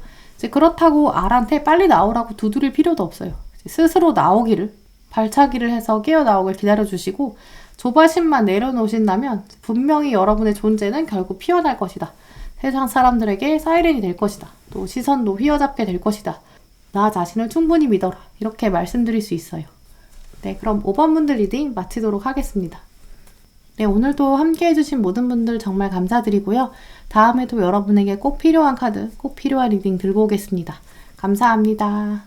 그렇다고 알한테 빨리 나오라고 두드릴 필요도 없어요. 스스로 나오기를, 발차기를 해서 깨어나오길 기다려주시고 조바심만 내려놓으신다면 분명히 여러분의 존재는 결국 피어날 것이다. 세상 사람들에게 사이렌이 될 것이다. 또 시선도 휘어잡게 될 것이다. 나 자신을 충분히 믿어라. 이렇게 말씀드릴 수 있어요. 네, 그럼 5번 분들 리딩 마치도록 하겠습니다. 네, 오늘도 함께 해주신 모든 분들 정말 감사드리고요. 다음에도 여러분에게 꼭 필요한 카드, 꼭 필요한 리딩 들고 오겠습니다. 감사합니다.